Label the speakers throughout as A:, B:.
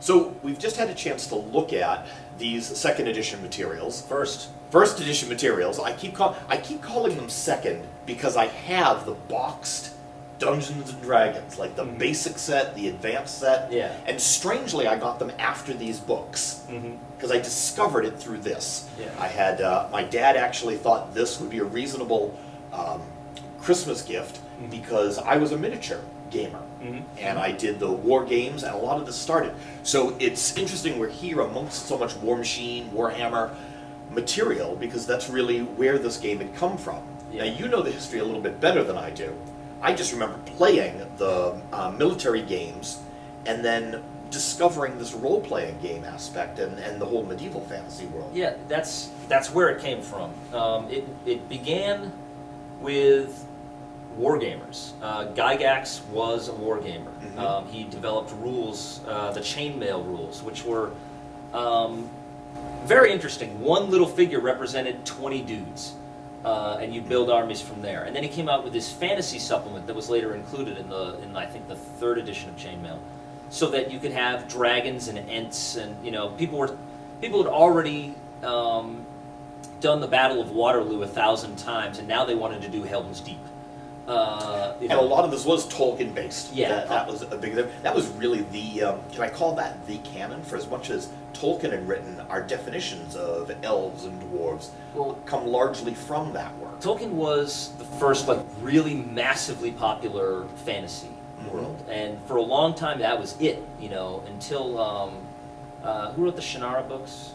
A: So we've just had a chance to look at these second edition materials. First edition materials. I keep calling them second because I have the boxed Dungeons and Dragons, like the basic set, the advanced set.
B: Yeah.
A: And strangely, I got them after these books because I discovered it through this.
B: Yeah.
A: I had my dad actually thought this would be a reasonable Christmas gift because I was a miniature gamer. And I did the war games, and a lot of this started. So it's interesting we're here amongst so much War Machine, Warhammer material, because that's really where this game had come from.
B: Yeah.
A: Now, you know the history a little bit better than I do. I just remember playing the military games, and then discovering this role-playing game aspect and the whole medieval fantasy world.
B: Yeah, that's where it came from. It began with wargamers. Gygax was a wargamer. He developed rules, the chainmail rules, which were very interesting. One little figure represented 20 dudes, and you'd build armies from there. And then he came out with this fantasy supplement that was later included in I think the 3rd edition of Chainmail, so that you could have dragons and ents, and people had already done the Battle of Waterloo 1,000 times, and now they wanted to do Helm's Deep.
A: And a lot of this was Tolkien based.
B: Yeah,
A: that was a big. That was really the. Can I call that the canon? For as much as Tolkien had written, our definitions of elves and dwarves come largely from that work.
B: Tolkien was the first, really massively popular fantasy world, and for a long time that was it. Until who wrote the Shannara books?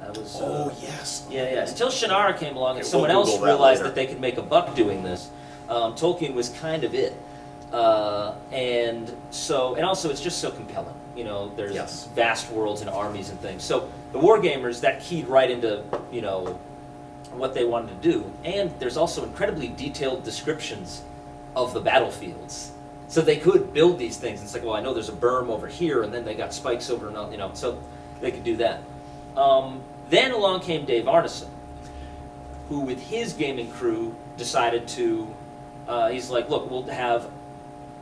B: That was.
A: Yes.
B: Yeah. Until Shannara came along, and someone else realized that they could make a buck doing this. Tolkien was kind of it, and also it's just so compelling. There's vast worlds and armies and things. So the wargamers, that keyed right into what they wanted to do, and there's also incredibly detailed descriptions of the battlefields, so they could build these things. And it's like, well, I know there's a berm over here, and then they got spikes over, and so they could do that. Then along came Dave Arneson, who with his gaming crew decided to. He's like, look, we'll have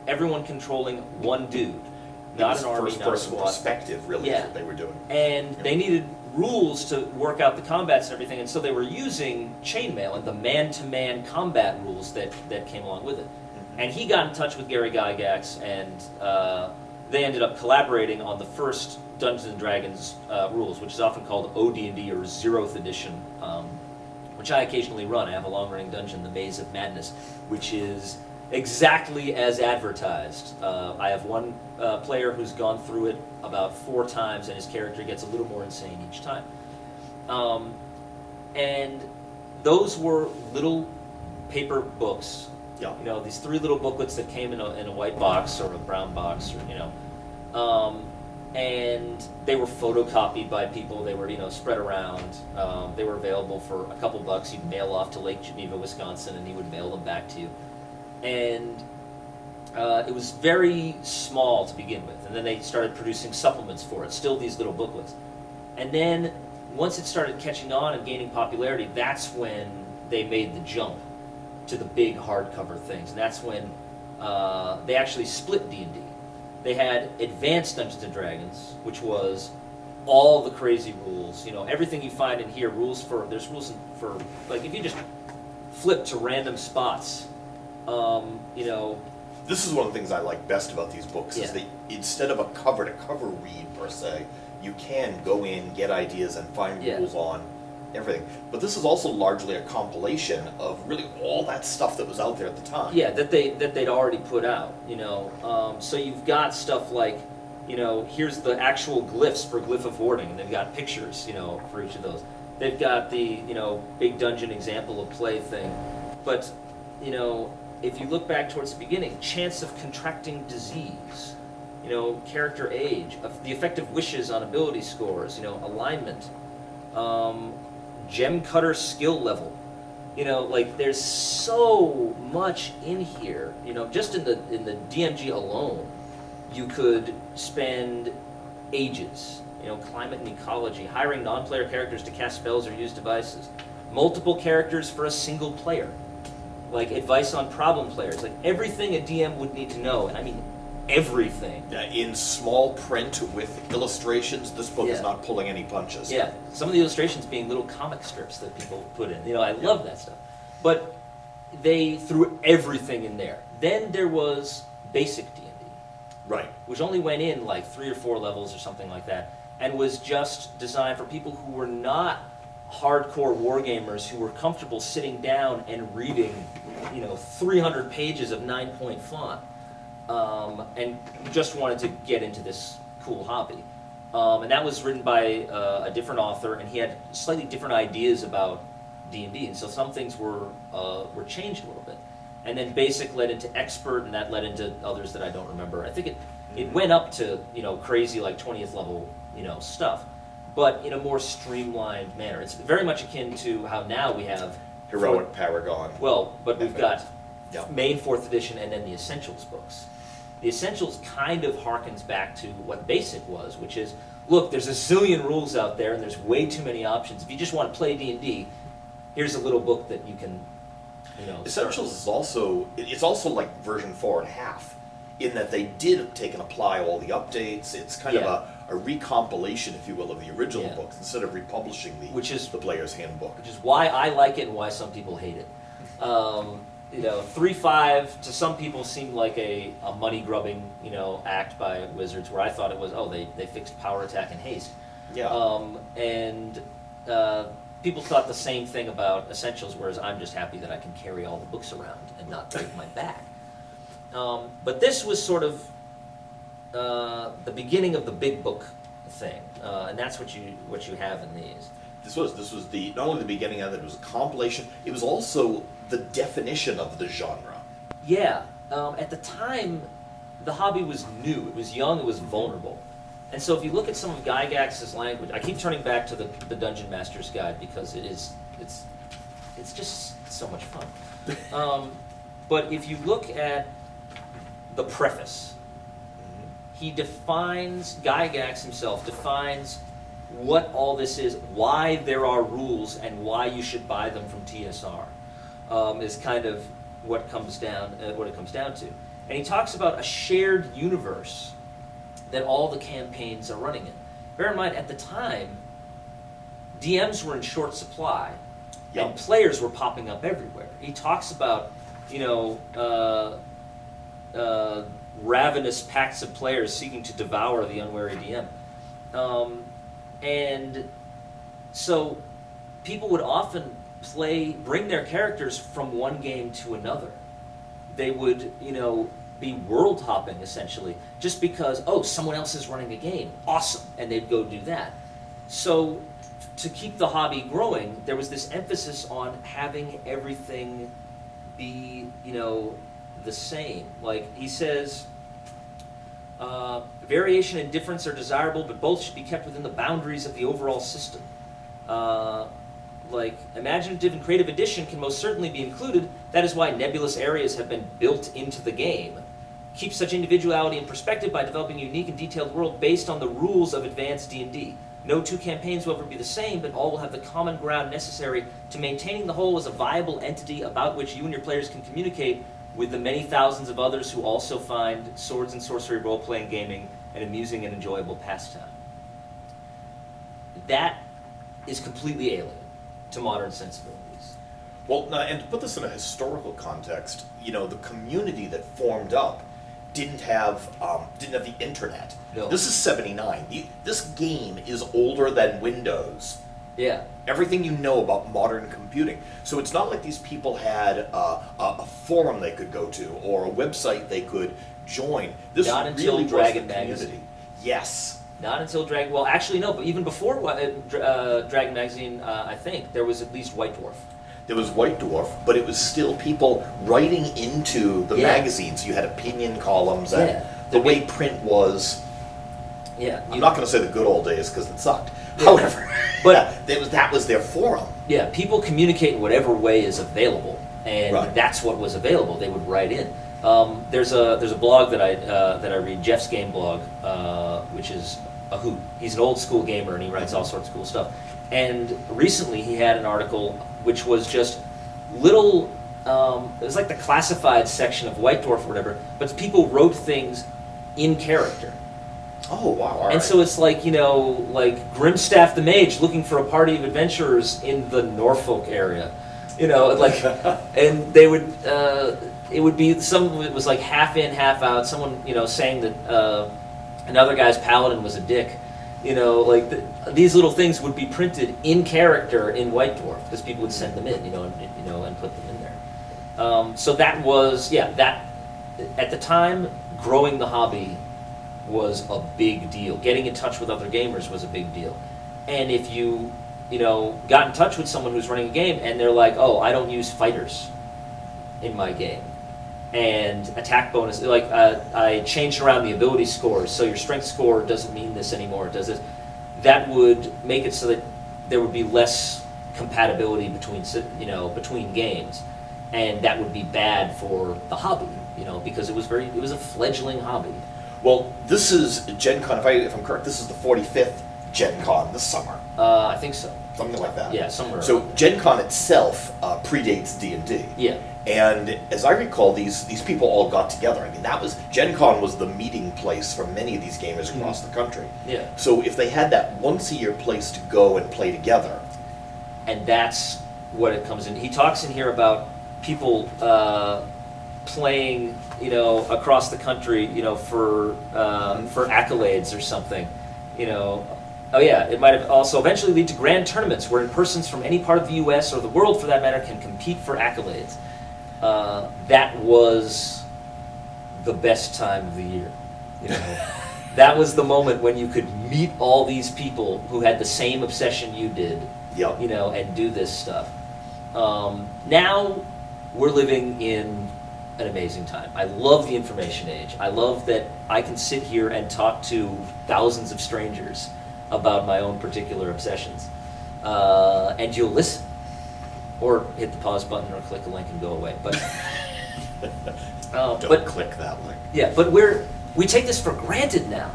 B: everyone controlling one dude, not an army, not a squad.
A: Perspective, really, is what they were doing.
B: And they needed rules to work out the combats and everything, and so they were using chainmail and the man-to-man combat rules that came along with it. And he got in touch with Gary Gygax, and they ended up collaborating on the first Dungeons and Dragons rules, which is often called OD&D or Zeroth Edition, which I occasionally run. I have a long-running dungeon, The Maze of Madness, which is exactly as advertised. I have one player who's gone through it about 4 times, and his character gets a little more insane each time. And those were little paper books.
A: Yeah.
B: These 3 little booklets that came in a white box or a brown box, or and they were photocopied by people. They were, spread around. They were available for a couple bucks. You'd mail off to Lake Geneva, Wisconsin, and he would mail them back to you. And it was very small to begin with. And then they started producing supplements for it, still these little booklets. And then once it started catching on and gaining popularity, that's when they made the jump to the big hardcover things. And that's when they actually split D&D. They had Advanced Dungeons & Dragons, which was all the crazy rules. Everything you find in here, there's rules for, if you just flip to random spots,
A: This is one of the things I like best about these books, is that instead of a cover-to-cover read, per se, you can go in, get ideas, and find rules on everything. But this is also largely a compilation of really all that stuff that was out there at the time.
B: Yeah, that they'd already put out. So you've got stuff like, here's the actual glyphs for Glyph of Warding, and they've got pictures, for each of those. They've got the big dungeon example of play thing, but if you look back towards the beginning, chance of contracting disease, character age, the effect of wishes on ability scores, alignment. Gem cutter skill level. There's so much in here. Just in the DMG alone, you could spend ages. Climate and ecology, hiring non-player characters to cast spells or use devices, multiple characters for a single player, advice on problem players, everything a DM would need to know. And I mean, everything.
A: In small print with illustrations, this book is
B: Yeah.
A: not pulling any punches.
B: Yeah, some of the illustrations being little comic strips that people put in. You know, I love that stuff. But they threw everything in there. Then there was basic D&D,
A: Right.
B: which only went in like 3 or 4 levels or something like that, and was just designed for people who were not hardcore wargamers, who were comfortable sitting down and reading, you know, 300 pages of 9-point font, and just wanted to get into this cool hobby. And that was written by a different author, and he had slightly different ideas about D&D, and so some things were changed a little bit. And then basic led into expert, and that led into others that I don't remember. I think it went up to, you know, crazy like 20th level, you know, stuff, but in a more streamlined manner. It's very much akin to how now we have
A: Heroic Paragon.
B: well, but we've got
A: Yep.
B: main 4th edition and then the Essentials books. The Essentials kind of harkens back to what Basic was, which is, look, there's a zillion rules out there and there's way too many options. If you just want to play D&D, here's a little book that you can, you know,
A: Essentials
B: start.
A: is also, it's also like version 4.5, in that they did take and apply all the updates. It's kind of a recompilation, if you will, of the original
B: Yeah.
A: books, instead of republishing the player's handbook.
B: Which is why I like it and why some people hate it. You know, 3.5 to some people seemed like a money grubbing, you know, act by Wizards, where I thought it was, oh, they fixed power attack and haste.
A: Yeah.
B: And people thought the same thing about Essentials, whereas I'm just happy that I can carry all the books around and not break my back. But this was sort of the beginning of the big book thing, and that's what you have in these.
A: This was not only the beginning of it, it was a compilation. It was also the definition of the genre.
B: Yeah, at the time, the hobby was new. It was young. It was vulnerable. And so if you look at some of Gygax's language, I keep turning back to the Dungeon Master's Guide because it's just so much fun. But if you look at the preface, Gygax himself defines what all this is, why there are rules, and why you should buy them from TSR, is kind of what it comes down to. And he talks about a shared universe that all the campaigns are running in. Bear in mind, at the time, DMs were in short supply, and players were popping up everywhere. He talks about, you know, ravenous packs of players seeking to devour the unwary DM. And so people would often bring their characters from one game to another. They would, you know, be world hopping essentially, just because, oh, someone else is running a game, awesome, and they'd go do that. So to keep the hobby growing, there was this emphasis on having everything be, you know, the same. Like he says, variation and difference are desirable, but both should be kept within the boundaries of the overall system. Like, imaginative and creative addition can most certainly be included. That is why nebulous areas have been built into the game. Keep such individuality and perspective by developing a unique and detailed world based on the rules of advanced D&D. No two campaigns will ever be the same, but all will have the common ground necessary to maintaining the whole as a viable entity about which you and your players can communicate with the many thousands of others who also find swords and sorcery role-playing gaming an amusing and enjoyable pastime. That is completely alien to modern sensibilities.
A: Well, now, and to put this in a historical context, you know, the community that formed up didn't have the internet.
B: No.
A: This is '79. This game is older than Windows.
B: Yeah.
A: Everything you know about modern computing. So it's not like these people had a forum they could go to or a website they could join. This
B: Not until
A: really
B: Dragon
A: was the community.
B: Magazine.
A: Yes.
B: Not until Dragon... Well, actually, no, but even before Dragon Magazine, I think, there was at least White Dwarf.
A: There was White Dwarf, but it was still people writing into the magazines. You had opinion columns, and the way print was...
B: Yeah.
A: I'm not going to say the good old days, because it sucked. Yeah. However, but that was their forum.
B: Yeah, people communicate in whatever way is available, and that's what was available. They would write in. There's a blog that I read, Jeff's Game Blog, which is a hoot. He's an old school gamer, and he writes all sorts of cool stuff. And recently he had an article which was just little, it was like the classified section of White Dwarf or whatever, but people wrote things in character.
A: Oh, wow. All
B: And
A: right.
B: so it's like, like Grimstaff the Mage looking for a party of adventurers in the Norfolk area. Like, and they would, it would be, some of it was like half in, half out. Someone, saying that another guy's paladin was a dick. Like these little things would be printed in character in White Dwarf because people would send them in, and put them in there. So that was, that at the time, growing the hobby was a big deal. Getting in touch with other gamers was a big deal. And if you, got in touch with someone who's running a game and they're like, oh, I don't use fighters in my game. And attack bonus, like I changed around the ability scores, so your strength score doesn't mean this anymore, does it? That would make it so that there would be less compatibility between games. And that would be bad for the hobby, because it was a fledgling hobby.
A: Well, this is Gen Con, if I'm correct, this is the 45th Gen Con this summer.
B: I think so.
A: Something like that.
B: Yeah, somewhere.
A: So Gen Con itself predates D&D.
B: Yeah.
A: And as I recall, these people all got together. I mean, Gen Con was the meeting place for many of these gamers across the country.
B: Yeah.
A: So if they had that once-a-year place to go and play together.
B: And that's what it comes in. He talks in here about people playing, across the country, for accolades or something, Oh yeah, it might have also eventually lead to grand tournaments wherein persons from any part of the U.S. or the world, for that matter, can compete for accolades. That was the best time of the year. That was the moment when you could meet all these people who had the same obsession you did.
A: Yep.
B: And do this stuff. Now we're living in an amazing time. I love the information age. I love that I can sit here and talk to thousands of strangers about my own particular obsessions. And you'll listen. Or hit the pause button or click a link and go away. But
A: Don't click that link.
B: Yeah, but we take this for granted now.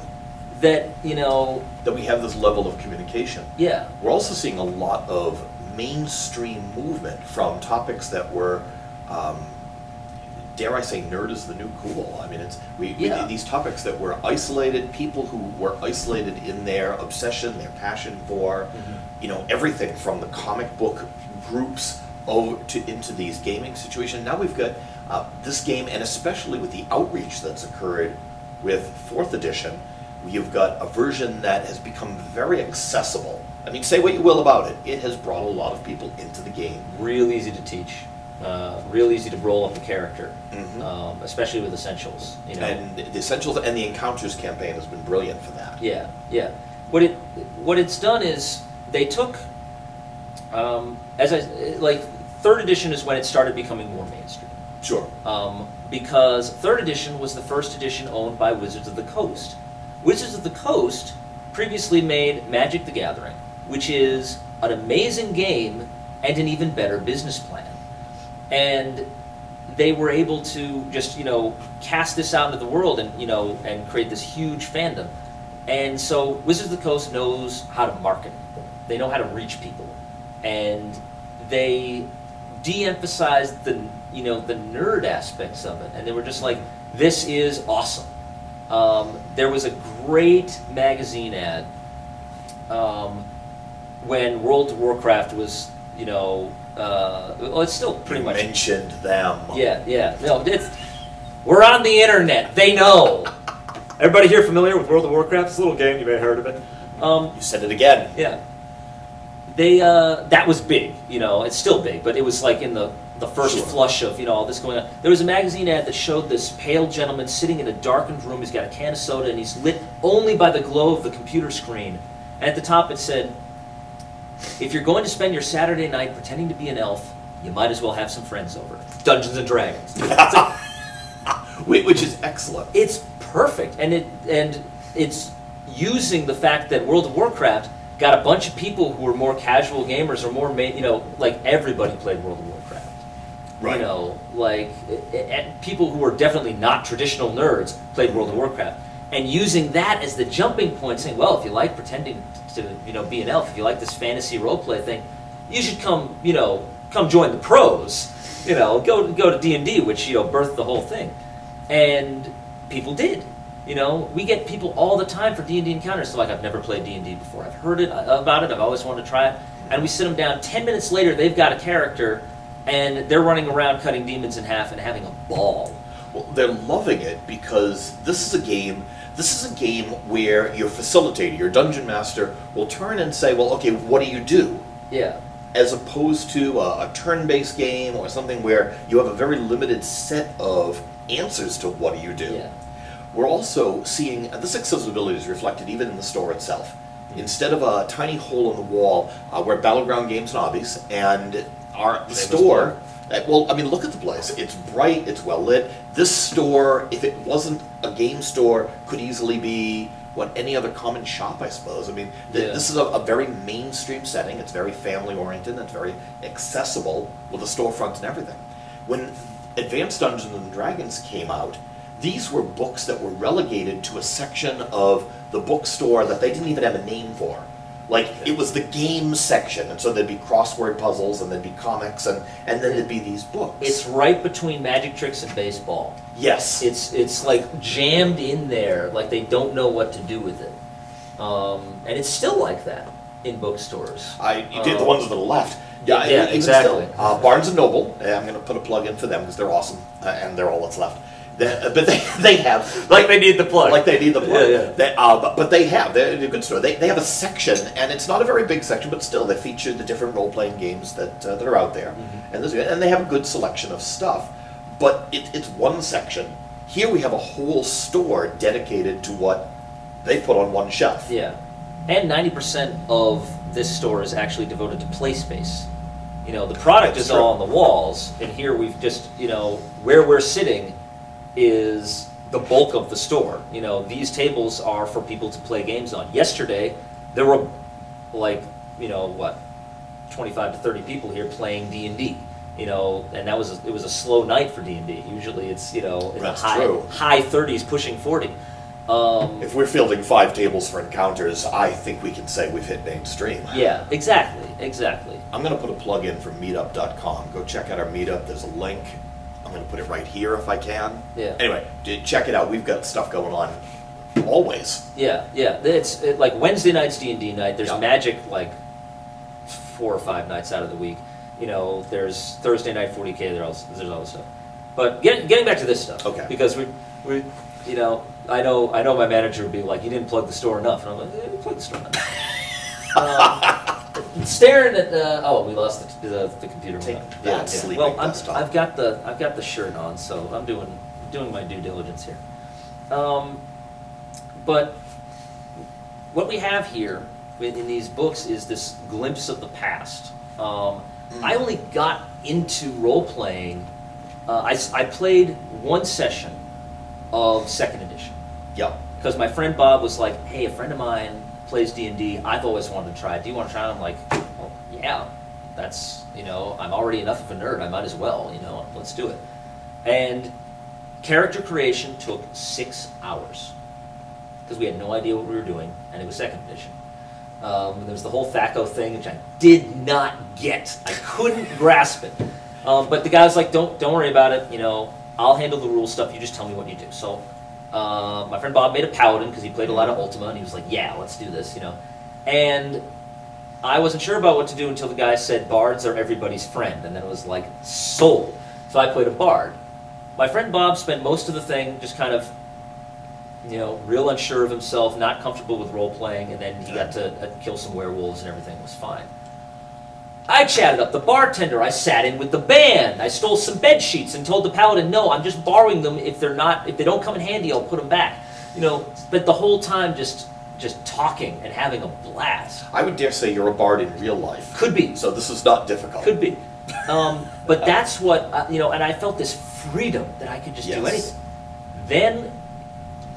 B: That,
A: That we have this level of communication.
B: Yeah.
A: We're also seeing a lot of mainstream movement from topics that were, dare I say, nerd is the new cool. I mean, these topics that were isolated, people who were isolated in their obsession, their passion for, everything from the comic book groups into these gaming situations. Now we've got this game, and especially with the outreach that's occurred with 4th edition, you've got a version that has become very accessible. I mean, say what you will about it, it has brought a lot of people into the game.
B: Real easy to teach. Real easy to roll up a character, especially with Essentials.
A: And the Essentials and the Encounters campaign has been brilliant for that.
B: Yeah, yeah. What it's done is they took, 3rd edition is when it started becoming more mainstream.
A: Sure.
B: Because 3rd edition was the first edition owned by Wizards of the Coast. Wizards of the Coast previously made Magic the Gathering, which is an amazing game and an even better business plan. And they were able to just, cast this out into the world and, and create this huge fandom. And so Wizards of the Coast knows how to market. They know how to reach people. And they de-emphasized the nerd aspects of it. And they were just like, this is awesome. There was a great magazine ad when World of Warcraft was, it's still pretty much...
A: mentioned them.
B: Yeah. No, we're on the internet. They know. Everybody here familiar with World of Warcraft? It's a little game. You may have heard of it.
A: You said it again.
B: Yeah. They, that was big. It's still big, but it was like in the first flush of, all this going on. There was a magazine ad that showed this pale gentleman sitting in a darkened room. He's got a can of soda, and he's lit only by the glow of the computer screen. And at the top it said, if you're going to spend your Saturday night pretending to be an elf, you might as well have some friends over. Dungeons and Dragons.
A: Which is excellent.
B: It's perfect. And it's using the fact that World of Warcraft got a bunch of people who were more casual gamers or more, like everybody played World of Warcraft.
A: Right.
B: People who were definitely not traditional nerds played World of Warcraft. And using that as the jumping point, saying, well, if you like pretending to, be an elf, if you like this fantasy roleplay thing, you should come join the pros. Go to D&D, which, birthed the whole thing. And people did. You know, we get people all the time for D&D encounters. So like, I've never played D&D before. I've heard about it. I've always wanted to try it. And we sit them down. 10 minutes later, they've got a character, and they're running around cutting demons in half and having a ball.
A: Well, they're loving it because this is a game. This is a game where your facilitator, your dungeon master, will turn and say, "Well, okay, what do you do?"
B: Yeah.
A: As opposed to a turn-based game or something where you have a very limited set of answers to what do you do.
B: Yeah.
A: We're also seeing this accessibility is reflected even in the store itself. Instead of a tiny hole in the wall, we're Battleground Games and Hobbies, and the store. Well, I mean, look at the place. It's bright. It's well lit. This store, if it wasn't a game store, could easily be any other common shop, I suppose. I mean, this is a very mainstream setting. It's very family-oriented, and it's very accessible with a storefront and everything. When Advanced Dungeons and Dragons came out, these were books that were relegated to a section of the bookstore that they didn't even have a name for. Like, it was the games section, and so there'd be crossword puzzles, and there'd be comics, and then there'd be these books.
B: It's right between Magic Tricks and baseball.
A: Yes.
B: It's like jammed in there, like they don't know what to do with it. And it's still like that in bookstores.
A: You did the ones to the left.
B: Yeah, exactly.
A: Still, Barnes & Noble, I'm going to put a plug in for them because they're awesome, and they're all that's left. But they have...
B: Like they need the plug.
A: Like they need the plug.
B: Yeah.
A: But they're a good store. They have a section, and it's not a very big section, but still they feature the different role-playing games that are out there. Mm-hmm. And they have a good selection of stuff. But it's one section. Here we have a whole store dedicated to what they put on one shelf.
B: Yeah. And 90% of this store is actually devoted to play space. You know, the product is all on the walls, and here we've just, you know, where we're sitting is the bulk of the store. You know, these tables are for people to play games on. Yesterday, there were, like, you know, what, 25 to 30 people here playing D&D. You know, and it was a slow night for D&D. Usually it's, you know, in the high 30s, pushing 40.
A: If we're fielding 5 tables for encounters, I think we can say we've hit mainstream.
B: Yeah, exactly.
A: I'm going to put a plug in for meetup.com. Go check out our meetup. There's a link. I'm going to put it right here if I can.
B: Yeah.
A: Anyway, check it out. We've got stuff going on always.
B: Yeah. It's like Wednesday night's D&D night. There's Magic like 4 or 5 nights out of the week. You know, there's Thursday night 40K. There's all this stuff. But getting back to this stuff.
A: Okay.
B: Because we you know, I know my manager would be like, "You didn't plug the store enough," and I'm like, "You plugged the store enough." Staring at we lost the computer.
A: Take that sleeping
B: Well,
A: desktop.
B: I've got the shirt on, so I'm doing my due diligence here. But what we have here in these books is this glimpse of the past. I only got into role playing. I played one session of 2nd edition.
A: Yep.
B: Because my friend Bob was like, "Hey, a friend of mine plays D&D. I've always wanted to try it. Do you want to try it?" I'm like, "Well, yeah. That's, you know, I'm already enough of a nerd. I might as well, you know, let's do it." And character creation took 6 hours. Because we had no idea what we were doing, and it was 2nd edition. There was the whole THAC0 thing, which I did not get. I couldn't grasp it. But the guy was like, don't worry about it, you know, I'll handle the rule stuff, you just tell me what you do. So my friend Bob made a paladin because he played a lot of Ultima, and he was like, "Yeah, let's do this," you know. And I wasn't sure about what to do until the guy said, "Bards are everybody's friend," and then it was like, sold. So I played a bard. My friend Bob spent most of the thing just kind of, you know, real unsure of himself, not comfortable with role-playing, and then he got to kill some werewolves and everything was fine. I chatted up the bartender, I sat in with the band, I stole some bed sheets and told the paladin, "No, I'm just borrowing them. If they don't come in handy, I'll put them back." You know, spent the whole time just talking and having a blast.
A: I would dare say you're a bard in real life.
B: Could be.
A: So this is not difficult.
B: Could be. But that's what, you know, and I felt this freedom that I could just do anything. Then,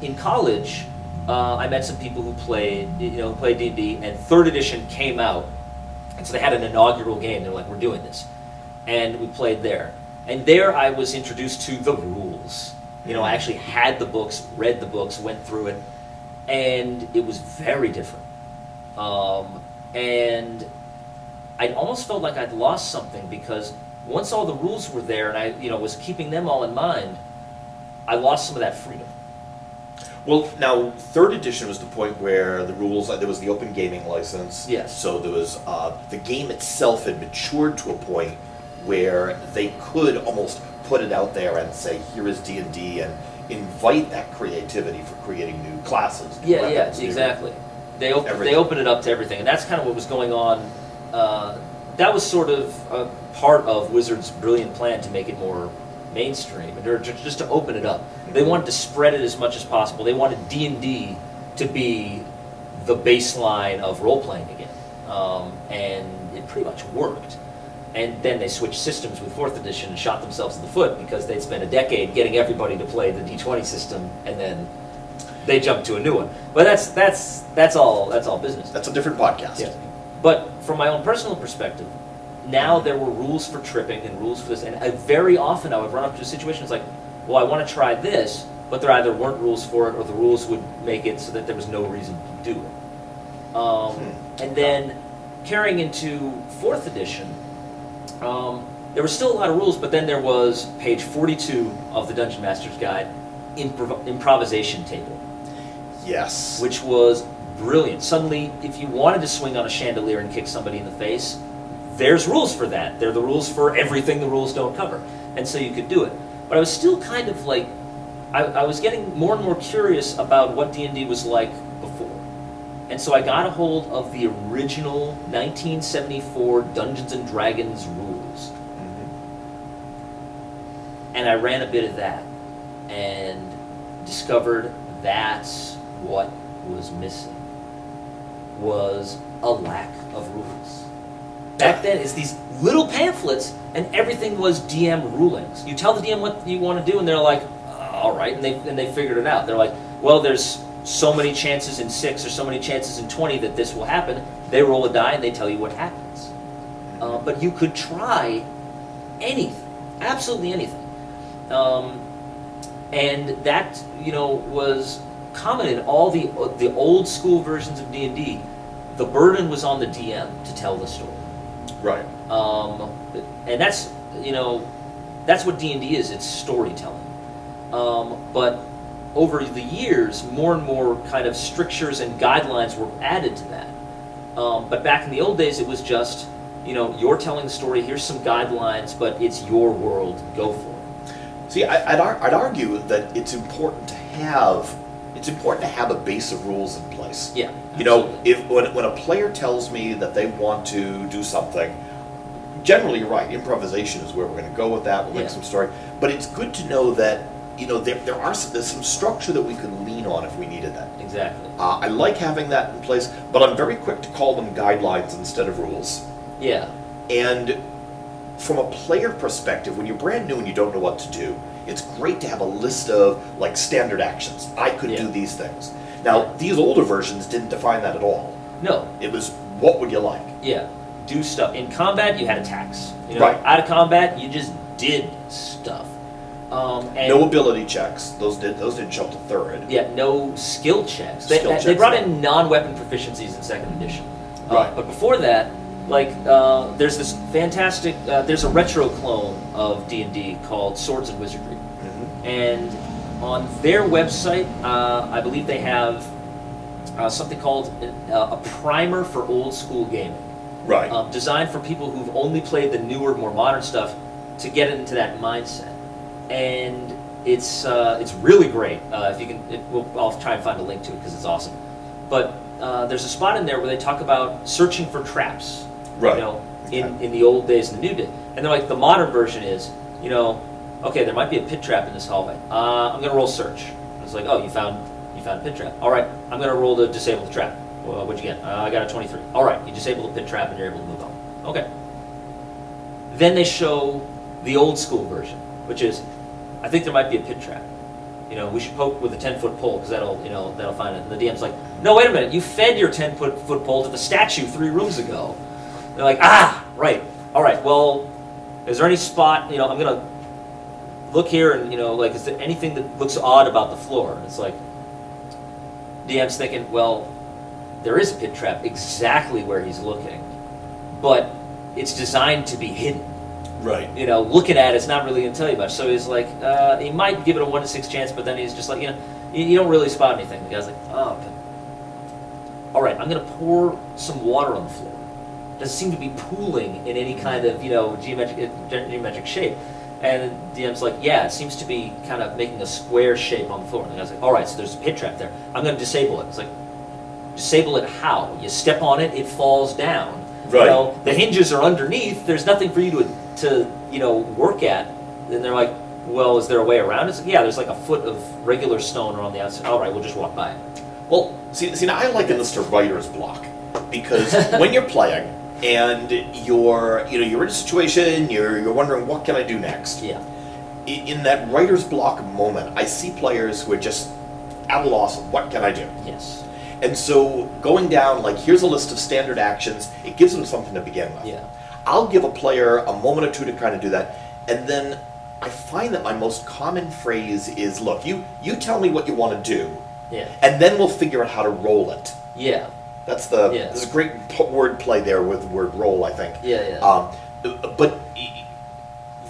B: in college, I met some people who played D&D, and 3rd edition came out, and so they had an inaugural game. They were like, "We're doing this," and we played there. And there, I was introduced to the rules. You know, I actually had the books, read the books, went through it, and it was very different. And I almost felt like I'd lost something because once all the rules were there, and I, you know, was keeping them all in mind, I lost some of that freedom.
A: Well, now, 3rd edition was the point where the rules, there was the open gaming license.
B: Yes.
A: So there was, the game itself had matured to a point where they could almost put it out there and say, here is D&D, and invite that creativity for creating new classes. New
B: Yeah,
A: weapons, new
B: exactly. They
A: everything.
B: open it up to everything, and that's kind of what was going on. That was sort of a part of Wizards' brilliant plan to make it more mainstream, or just to open it up. They wanted to spread it as much as possible. They wanted D&D to be the baseline of role-playing again, and it pretty much worked. And then they switched systems with 4th edition and shot themselves in the foot because they'd spent a decade getting everybody to play the D20 system, and then they jumped to a new one. But that's all business.
A: That's a different podcast.
B: Yeah. But from my own personal perspective, now there were rules for tripping and rules for this, and very often I would run up to situations like, well, I want to try this, but there either weren't rules for it or the rules would make it so that there was no reason to do it. And then carrying into 4th edition, there were still a lot of rules, but then there was page 42 of the Dungeon Master's Guide, improvisation table.
A: Yes.
B: Which was brilliant. Suddenly, if you wanted to swing on a chandelier and kick somebody in the face, there's rules for that. They're the rules for everything the rules don't cover. And so you could do it. But I was still kind of like, I was getting more and more curious about what D&D was like before. And so I got a hold of the original 1974 Dungeons & Dragons rules. And I ran a bit of that and discovered that's what was missing, was a lack of rules. Back then, it's these little pamphlets, and everything was DM rulings. You tell the DM what you want to do, and they're like, all right, and they figured it out. They're like, well, there's so many chances in 6 or so many chances in 20 that this will happen. They roll a die, and they tell you what happens. But you could try anything, absolutely anything. And that, was common in all the old school versions of D&D. The burden was on the DM to tell the story.
A: Right.
B: And that's what D&D is. It's storytelling. But over the years, more and more kind of strictures and guidelines were added to that. But back in the old days, it was just, you're telling the story. Here's some guidelines, but it's your world. Go for it.
A: See, I'd argue that it's important to have a base of rules in place.
B: Yeah.
A: If when a player tells me that they want to do something, generally you're right. Improvisation is where we're going to go with that. We'll make some story, but it's good to know that there's some structure that we could lean on if we needed that.
B: Exactly.
A: I like having that in place, but I'm very quick to call them guidelines instead of rules.
B: Yeah.
A: And from a player perspective, when you're brand new and you don't know what to do, it's great to have a list of standard actions. I could do these things. Now, these older versions didn't define that at all.
B: No.
A: It was, what would you like?
B: Yeah. Do stuff. In combat, you had attacks.
A: Right.
B: Out of combat, you just did stuff. And
A: no ability checks. Those didn't show up to 3rd.
B: Yeah, no skill checks. They brought in non-weapon proficiencies in 2nd edition.
A: Right.
B: But before that, there's this fantastic, there's a retro clone of D&D called Swords and Wizardry. And on their website, I believe they have something called a primer for old school gaming.
A: Right.
B: Designed for people who've only played the newer, more modern stuff to get into that mindset. And it's really great. If you can, I'll try and find a link to it because it's awesome. But there's a spot in there where they talk about searching for traps.
A: Right.
B: In the old days and the new days. And they're like, the modern version is, okay, there might be a pit trap in this hallway. I'm going to roll search. And it's like, oh, you found a pit trap. All right, I'm going to roll to disable the trap. Well, what'd you get? I got a 23. All right, you disable the pit trap and you're able to move on. Okay. Then they show the old school version, which is, I think there might be a pit trap. We should poke with a 10-foot pole because that'll find it. And the DM's like, no, wait a minute, you fed your 10-foot pole to the statue 3 rooms ago. They're like, right, all right. Well, is there any spot? I'm gonna look here and is there anything that looks odd about the floor? And it's like, DM's thinking, well, there is a pit trap exactly where he's looking, but it's designed to be hidden.
A: Right.
B: Looking at it's not really going to tell you much. So he's like, he might give it a 1 in 6 chance, but then he's just like, You don't really spot anything. The guy's like, oh, okay. All right, I'm going to pour some water on the floor. Doesn't seem to be pooling in any kind of, geometric shape. And the DM's like, yeah, it seems to be kind of making a square shape on the floor. And the guy's like, all right, so there's a pit trap there. I'm going to disable it. It's like, disable it how? You step on it, it falls down.
A: Right.
B: The hinges are underneath. There's nothing for you to work at. And they're like, well, is there a way around it? It's like, yeah, there's like a foot of regular stone around the outside. All right, we'll just walk by it.
A: Well, see, now I liken this to writer's block, because when you're playing and you're in a situation, you're wondering what can I do next.
B: Yeah.
A: In that writer's block moment, I see players who are just at a loss of what can I do.
B: Yes.
A: And so going down, like, here's a list of standard actions. It gives them something to begin with.
B: Yeah.
A: I'll give a player a moment or two to kind of do that, and then I find that my most common phrase is, look, you tell me what you want to do.
B: Yeah.
A: And then we'll figure out how to roll it.
B: Yeah.
A: That's there's a great word play there with the word roll, I think.
B: Yeah.
A: But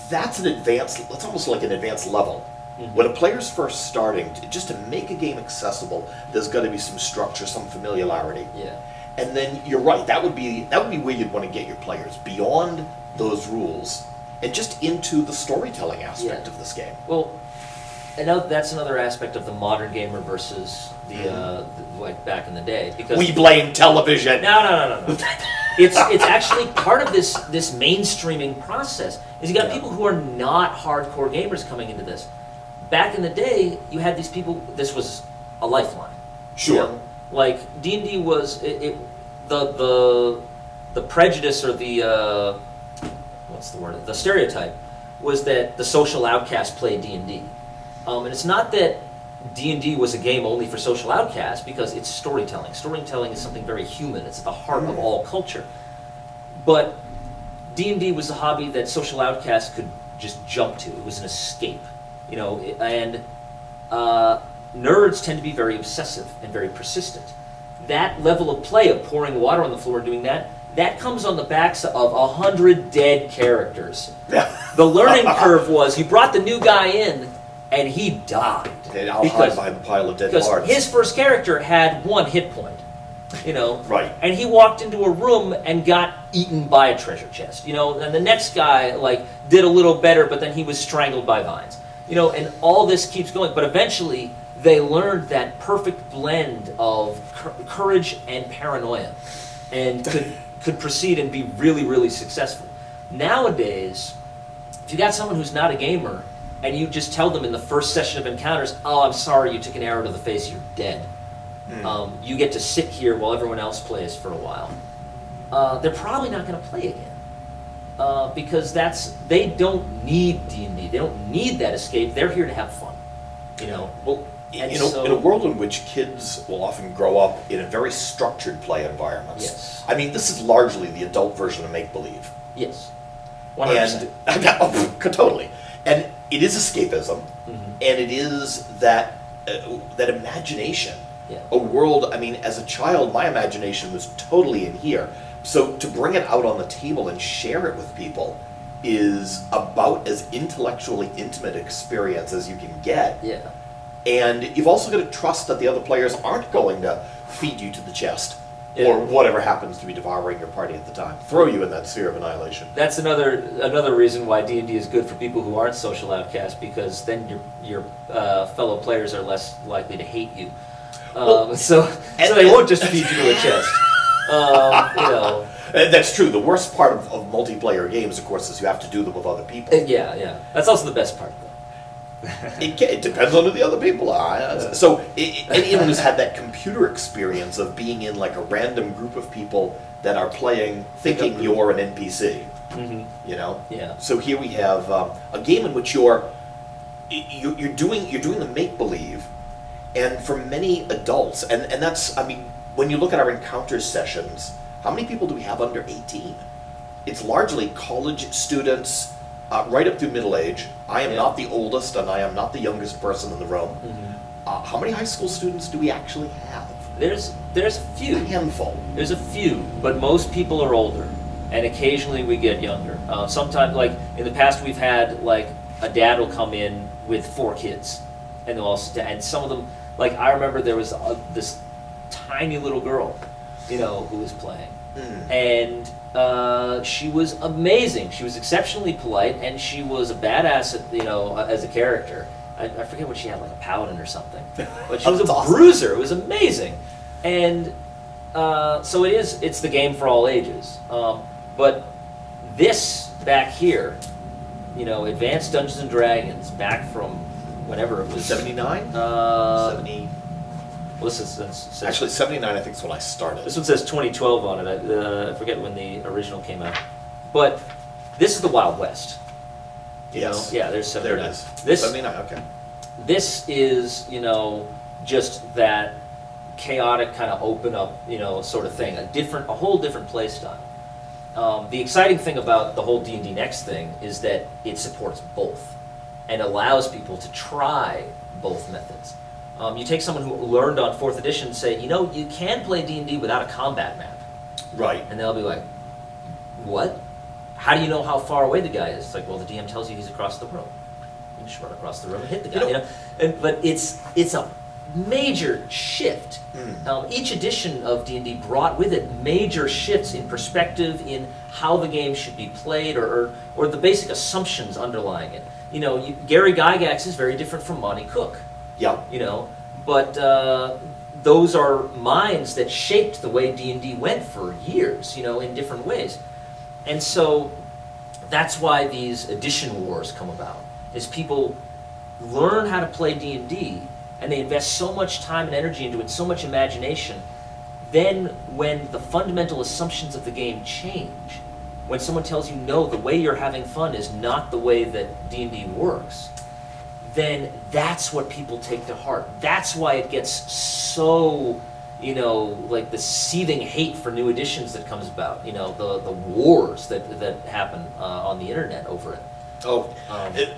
A: that's it's almost like an advanced level.
B: Mm-hmm.
A: When a player's first starting, just to make a game accessible, there's got to be some structure, some familiarity.
B: Yeah.
A: And then you're right, that would be where you'd want to get your players, beyond those rules and just into the storytelling aspect of this game.
B: Well, that's another aspect of the modern gamer versus the like back in the day, because
A: we blame television.
B: No. It's actually part of this mainstreaming process. Is you got people who are not hardcore gamers coming into this. Back in the day, you had these people. This was a lifeline.
A: Sure.
B: Like D&D was the prejudice, or the what's the word? The stereotype was that the social outcast played D&D. And it's not that D&D was a game only for social outcasts, because it's storytelling. Storytelling is something very human. It's at the heart of all culture. But D&D was a hobby that social outcasts could just jump to. It was an escape, and nerds tend to be very obsessive and very persistent. That level of play, of pouring water on the floor and doing that comes on the backs of 100 dead characters. The learning curve was, you brought the new guy in, and he died.
A: And I'll hide behind the pile of dead parts.
B: His first character had 1 hit point,
A: Right.
B: And he walked into a room and got eaten by a treasure chest, and the next guy, did a little better, but then he was strangled by vines. And all this keeps going, but eventually they learned that perfect blend of courage and paranoia, and could proceed and be really, really successful. Nowadays, if you got someone who's not a gamer, and you just tell them in the first session of encounters, oh, I'm sorry, you took an arrow to the face, you're dead. You get to sit here while everyone else plays for a while. They're probably not going to play again. Because they don't need D&D. They don't need that escape. They're here to have fun.
A: Well, in a world in which kids will often grow up in a very structured play environments.
B: Yes.
A: I mean, this is largely the adult version of make-believe.
B: Yes. 100%.
A: And totally. And it is escapism, and it is that imagination.
B: Yeah.
A: A world, as a child, my imagination was totally in here. So to bring it out on the table and share it with people is about as intellectually intimate experience as you can get.
B: Yeah.
A: And you've also got to trust that the other players aren't going to feed you to the chest, or whatever happens to be devouring your party at the time. Throw you in that sphere of annihilation.
B: That's another reason why D&D is good for people who aren't social outcasts, because then your fellow players are less likely to hate you. So they won't just feed you to the chest.
A: That's true. The worst part of multiplayer games, of course, is you have to do them with other people.
B: Yeah. That's also the best part, though.
A: It depends on who the other people are. So anyone who's had that computer experience of being in like a random group of people that are playing, thinking you're an NPC,
B: Yeah.
A: So here we have a game in which you're doing the make believe, and for many adults, and that's when you look at our encounters sessions, how many people do we have under 18? It's largely college students. Right up through middle age. I am not the oldest, and I am not the youngest person in the room. How many high school students do we actually have?
B: There's a few.
A: A handful.
B: There's a few, but most people are older, and occasionally we get younger. Sometimes, like in the past, we've had like a dad will come in with 4 kids, and they'll all and some of them, Like, I remember there was this tiny little girl, you know, who was playing. And she was amazing. She was exceptionally polite, and she was a badass, you know, as a character. I forget what she had, like a paladin or something. But she was a
A: awesome.
B: bruiser. It was amazing. And so it's the game for all ages. But this back here, you know, Advanced Dungeons and Dragons, back from whenever it was
A: 79? 70.
B: Well, this is
A: Actually, 79, I think, is when I started.
B: this one says 2012 on it. I forget when the original came out. But this is the Wild West. You
A: Yes.
B: know? Yeah, there's 79.
A: There it is.
B: This
A: 79, okay.
B: this is, you know, just that chaotic kind of open up, you know, sort of thing. A whole different play style. The exciting thing about the whole D&D Next thing is that it supports both and allows people to try both methods. You take someone who learned on 4th edition and say, you know, you can play D&D without a combat map.
A: Right.
B: And they'll be like, what? How do you know how far away the guy is? It's like, well, the DM tells you he's across the room. You just run across the room and hit the guy. You know? But it's a major shift. Each edition of D&D brought with it major shifts in perspective, in how the game should be played, or the basic assumptions underlying it. You know, Gary Gygax is very different from Monty Cook.
A: Yeah.
B: You know, but those are minds that shaped the way D&D went for years, you know, in different ways. And so that's why these edition wars come about, is people learn how to play D&D, and they invest so much time and energy into it, so much imagination. Then when the fundamental assumptions of the game change, when someone tells you, no, the way you're having fun is not the way that D&D works, then that's what people take to heart. That's why it gets so, you know, like the seething hate for new editions that comes about. You know, the wars that happen on the internet over it.
A: Oh,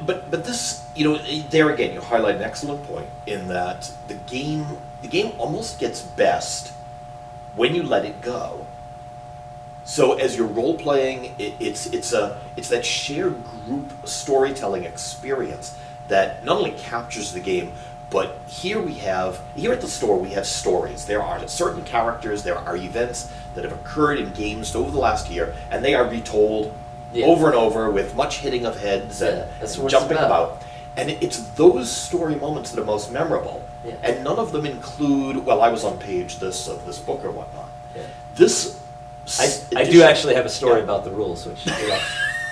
A: but this, you know, there again, you highlight an excellent point in that the game almost gets best when you let it go. So as you're role playing, it's that shared group storytelling experience that not only captures the game, but here at the store we have stories. There are certain characters, there are events that have occurred in games over the last year, and they are retold over and over with much hitting of heads and jumping about. And it's those story moments that are most memorable.
B: Yeah.
A: And none of them include, well, I was on page this of this book or whatnot.
B: Yeah.
A: This
B: I do actually have a story about the rules, which, you know,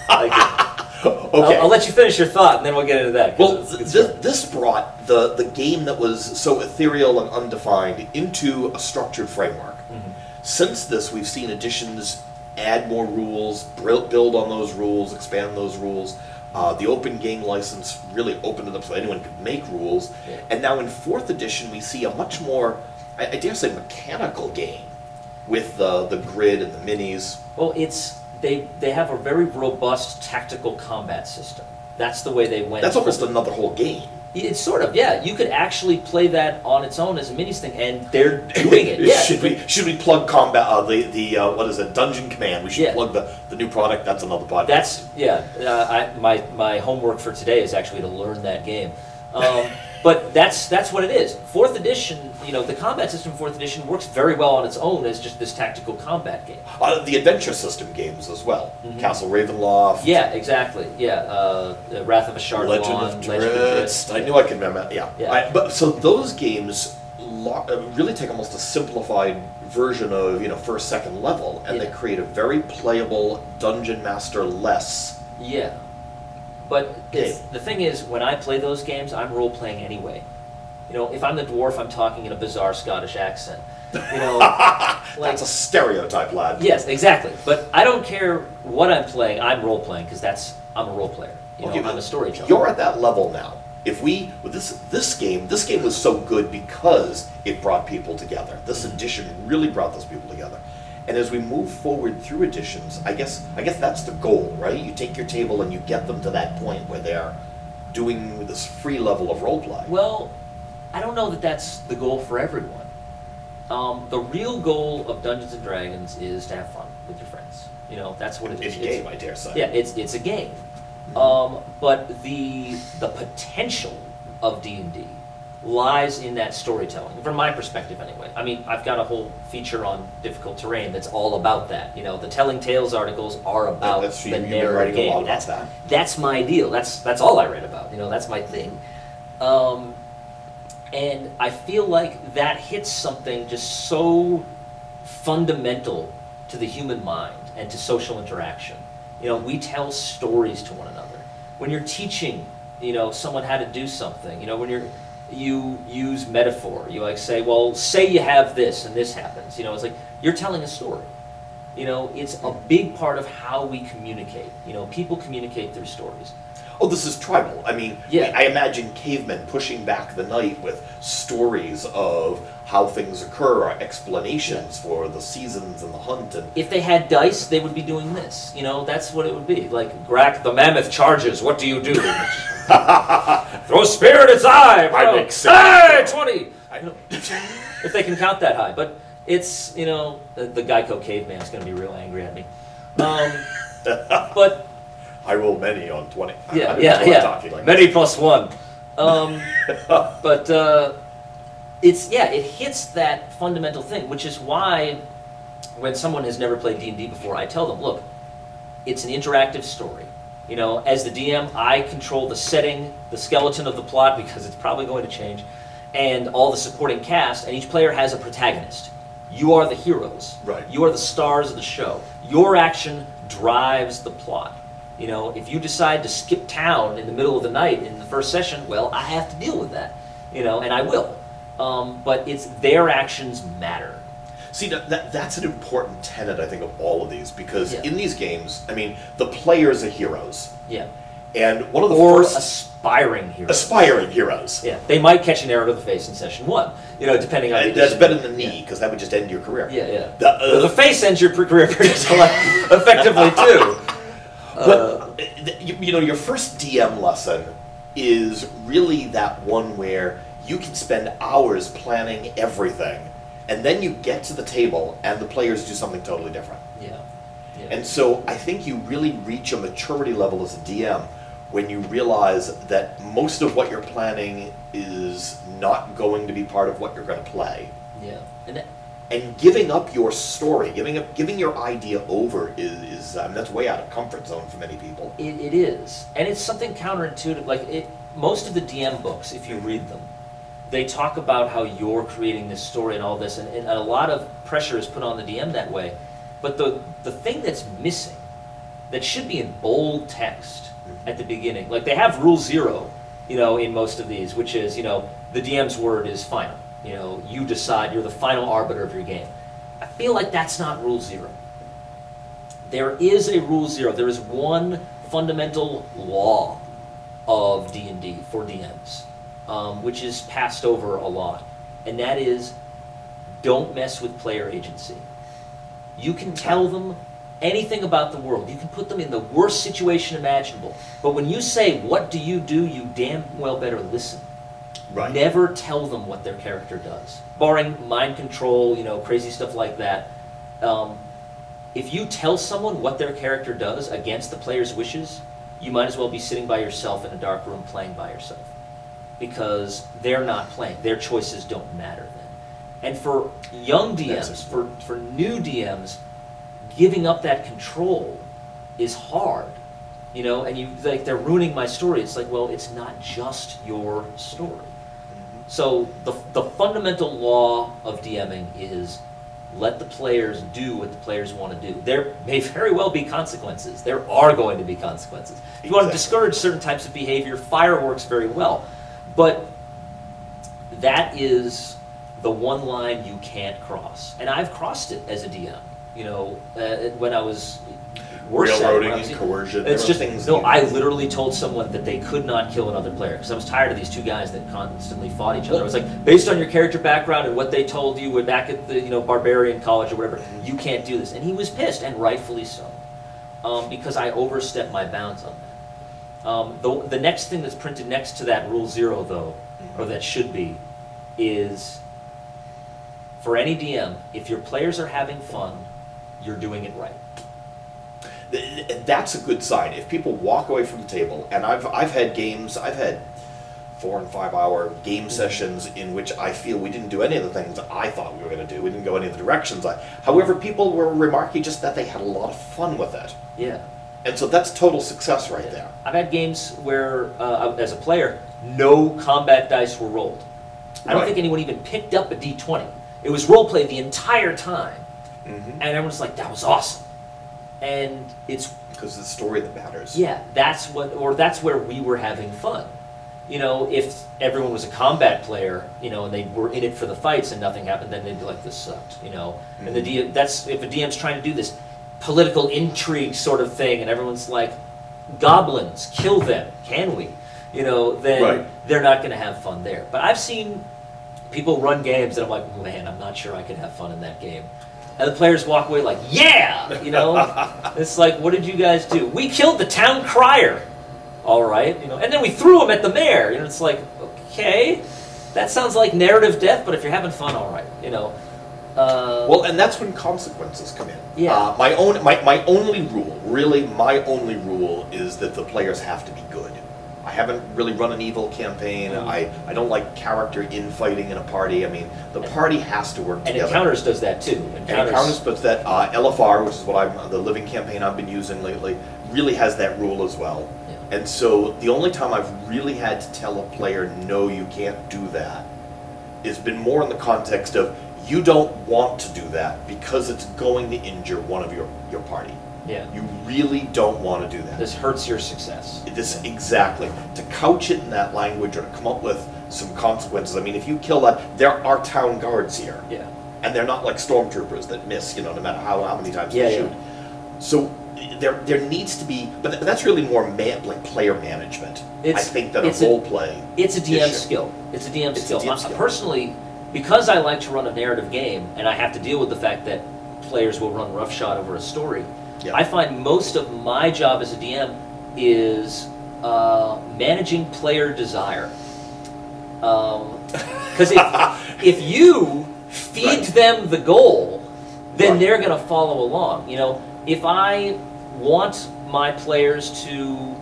A: okay.
B: I'll let you finish your thought, and then we'll get into that.
A: Well, this brought the game that was so ethereal and undefined into a structured framework. Since this, we've seen editions add more rules, build on those rules, expand those rules. The open game license really opened it up so anyone could make rules.
B: Yeah.
A: And now in 4th edition, we see a much more, I dare say, mechanical game with the grid and the minis.
B: Well, they have a very robust tactical combat system. That's the way they went.
A: That's almost another whole game.
B: It's sort of, yeah. You could actually play that on its own as a minis thing, and they're doing it. Yeah.
A: Should we plug combat? What is it? Dungeon Command. We should plug the new product. That's another podcast.
B: That's my homework for today is actually to learn that game. But that's what it is. 4th edition, you know, the combat system in 4th edition works very well on its own as just this tactical combat game.
A: The adventure system games as well. Castle Ravenloft.
B: Yeah, exactly. Yeah, Wrath of Ashardalon,
A: Legend of Drizzt. I knew I could remember. Yeah. But so those games really take almost a simplified version of, you know, 1st, 2nd level, and they create a very playable dungeon master-less.
B: Yeah. But the thing is, when I play those games, I'm role-playing anyway. You know, if I'm the dwarf, I'm talking in a bizarre Scottish accent. You know,
A: that's a stereotype, lad.
B: Yes, exactly. But I don't care what I'm playing. I'm role-playing because I'm a role player. You know, I'm a storyteller.
A: You're at that level now. If we with this game was so good because it brought people together. This edition really brought those people together. And as we move forward through editions, I guess that's the goal, right? You take your table and you get them to that point where they're doing this free level of role play.
B: Well, I don't know that that's the goal for everyone. The real goal of Dungeons and Dragons is to have fun with your friends. You know, that's what it is.
A: It's a game, I dare say.
B: Yeah, it's a game. But the potential of D&D lies in that storytelling, from my perspective anyway. I mean, I've got a whole feature on difficult terrain that's all about that. You know, the Telling Tales articles are about the narrative game. That's my deal. That's all I read about. You know, that's my thing. And I feel like that hits something just so fundamental to the human mind and to social interaction. You know, we tell stories to one another. When you're teaching, you know, someone how to do something, you know, when you use metaphor, you like say, well, say you have this and this happens. You know, it's like you're telling a story. You know, it's a big part of how we communicate. You know, people communicate their stories.
A: Oh, this is tribal. I mean, yeah. I imagine cavemen pushing back the night with stories of how things occur, or explanations for the seasons and the hunt. And
B: if they had dice, they would be doing this. You know, that's what it would be. Like, Grak, the mammoth charges. What do you do? Throw a spear at its eye. Hey, 20. If they can count that high, but it's, you know, the Geico caveman's going to be real angry at me. But
A: I roll many on 20.
B: Yeah. Like many plus 1. But it hits that fundamental thing, which is why when someone has never played D&D before, I tell them, look, it's an interactive story. You know, as the DM, I control the setting, the skeleton of the plot, because it's probably going to change, and all the supporting cast, and each player has a protagonist. You are the heroes.
A: Right.
B: You are the stars of the show. Your action drives the plot. You know, if you decide to skip town in the middle of the night in the first session, well, I have to deal with that. You know, and I will. But it's their actions matter.
A: See, that's an important tenet, I think, of all of these, because in these games, I mean, the players are heroes.
B: Yeah.
A: And one of the
B: first aspiring heroes.
A: Aspiring heroes.
B: Yeah. They might catch an arrow to the face in session 1, you know, depending on...
A: That's better than the knee, because that would just end your career.
B: Yeah. The face ends your career pretty effectively, too.
A: But, you know, your first DM lesson is really that one where you can spend hours planning everything, and then you get to the table and the players do something totally different.
B: Yeah.
A: And so I think you really reach a maturity level as a DM when you realize that most of what you're planning is not going to be part of what you're going to play.
B: Yeah.
A: And giving up your story, giving your idea over is I mean, that's way out of comfort zone for many people.
B: It is. And it's something counterintuitive. Like, most of the DM books, if you read them, they talk about how you're creating this story and all this, and a lot of pressure is put on the DM that way. But the thing that's missing, that should be in bold text at the beginning, like they have Rule 0, you know, in most of these, which is, you know, the DM's word is final. You know, you decide, you're the final arbiter of your game. I feel like that's not Rule 0. There is a Rule 0. There is one fundamental law of D&D for DMs, which is passed over a lot, and that is, don't mess with player agency. You can tell them anything about the world. You can put them in the worst situation imaginable. But when you say, what do, you damn well better listen.
A: Right.
B: Never tell them what their character does. Barring mind control, you know, crazy stuff like that. If you tell someone what their character does against the player's wishes, you might as well be sitting by yourself in a dark room playing by yourself. Because they're not playing. Their choices don't matter then. And for young DMs, for new DMs, giving up that control is hard. You know, and they're ruining my story. It's like, well, it's not just your story. So the fundamental law of DMing is let the players do what the players want to do. There may very well be consequences. There are going to be consequences. If you want to discourage certain types of behavior, fire works very well. But that is the one line you can't cross. And I've crossed it as a DM. You know, when I was
A: railroading and coercion.
B: It's just things. No, I literally told someone that they could not kill another player because I was tired of these two guys that constantly fought each other. I was like, based on your character background and what they told you back at the barbarian college or whatever, you can't do this. And he was pissed, and rightfully so, because I overstepped my bounds on that. The next thing that's printed next to that Rule 0, though, or that should be, is for any DM, if your players are having fun, you're doing it right.
A: That's a good sign. If people walk away from the table, and I've had games, I've had 4 and 5 hour game sessions in which I feel we didn't do any of the things I thought we were going to do. We didn't go any of the directions. However, people were remarking just that they had a lot of fun with it.
B: Yeah.
A: And so that's total success right there.
B: I've had games where, as a player, no combat dice were rolled. I don't think anyone even picked up a D20. It was role play the entire time. And everyone's like, that was awesome. And it's...
A: because it's the story that matters.
B: Yeah, that's where we were having fun. You know, if everyone was a combat player, you know, and they were in it for the fights and nothing happened, then they'd be like, this sucked, you know. And the DM, that's if a DM's trying to do this political intrigue sort of thing, and everyone's like, goblins, kill them, can we? You know, then they're not going to have fun there. But I've seen people run games that I'm like, man, I'm not sure I could have fun in that game. And the players walk away like, yeah, you know. It's like, what did you guys do? We killed the town crier. All right, you know, and then we threw him at the mayor. You know, it's like, okay, that sounds like narrative death, but if you're having fun, all right, you know.
A: Well, and that's when consequences come in.
B: Yeah.
A: My only rule is that the players have to be good. I haven't really run an evil campaign. I don't like character infighting in a party. I mean, the party has to work together.
B: And Encounters does that too.
A: Encounters does that. LFR, which is the living campaign I've been using lately, really has that rule as well. Yeah. And so the only time I've really had to tell a player, no, you can't do that, has been more in the context of, you don't want to do that because it's going to injure one of your party.
B: Yeah.
A: You really don't want to do that.
B: This hurts your success.
A: Exactly. To couch it in that language or to come up with some consequences. I mean, if you kill that, there are town guards here.
B: Yeah.
A: And they're not like stormtroopers that miss, you know, no matter how many times they shoot. So there needs to be, but that's really more like player management. I think that a role play.
B: It's a DM skill. It's a DM skill. Personally, because I like to run a narrative game and I have to deal with the fact that players will run roughshod over a story, I find most of my job as a DM is managing player desire. Because if you feed them the goal, then they're going to follow along. You know, if I want my players to...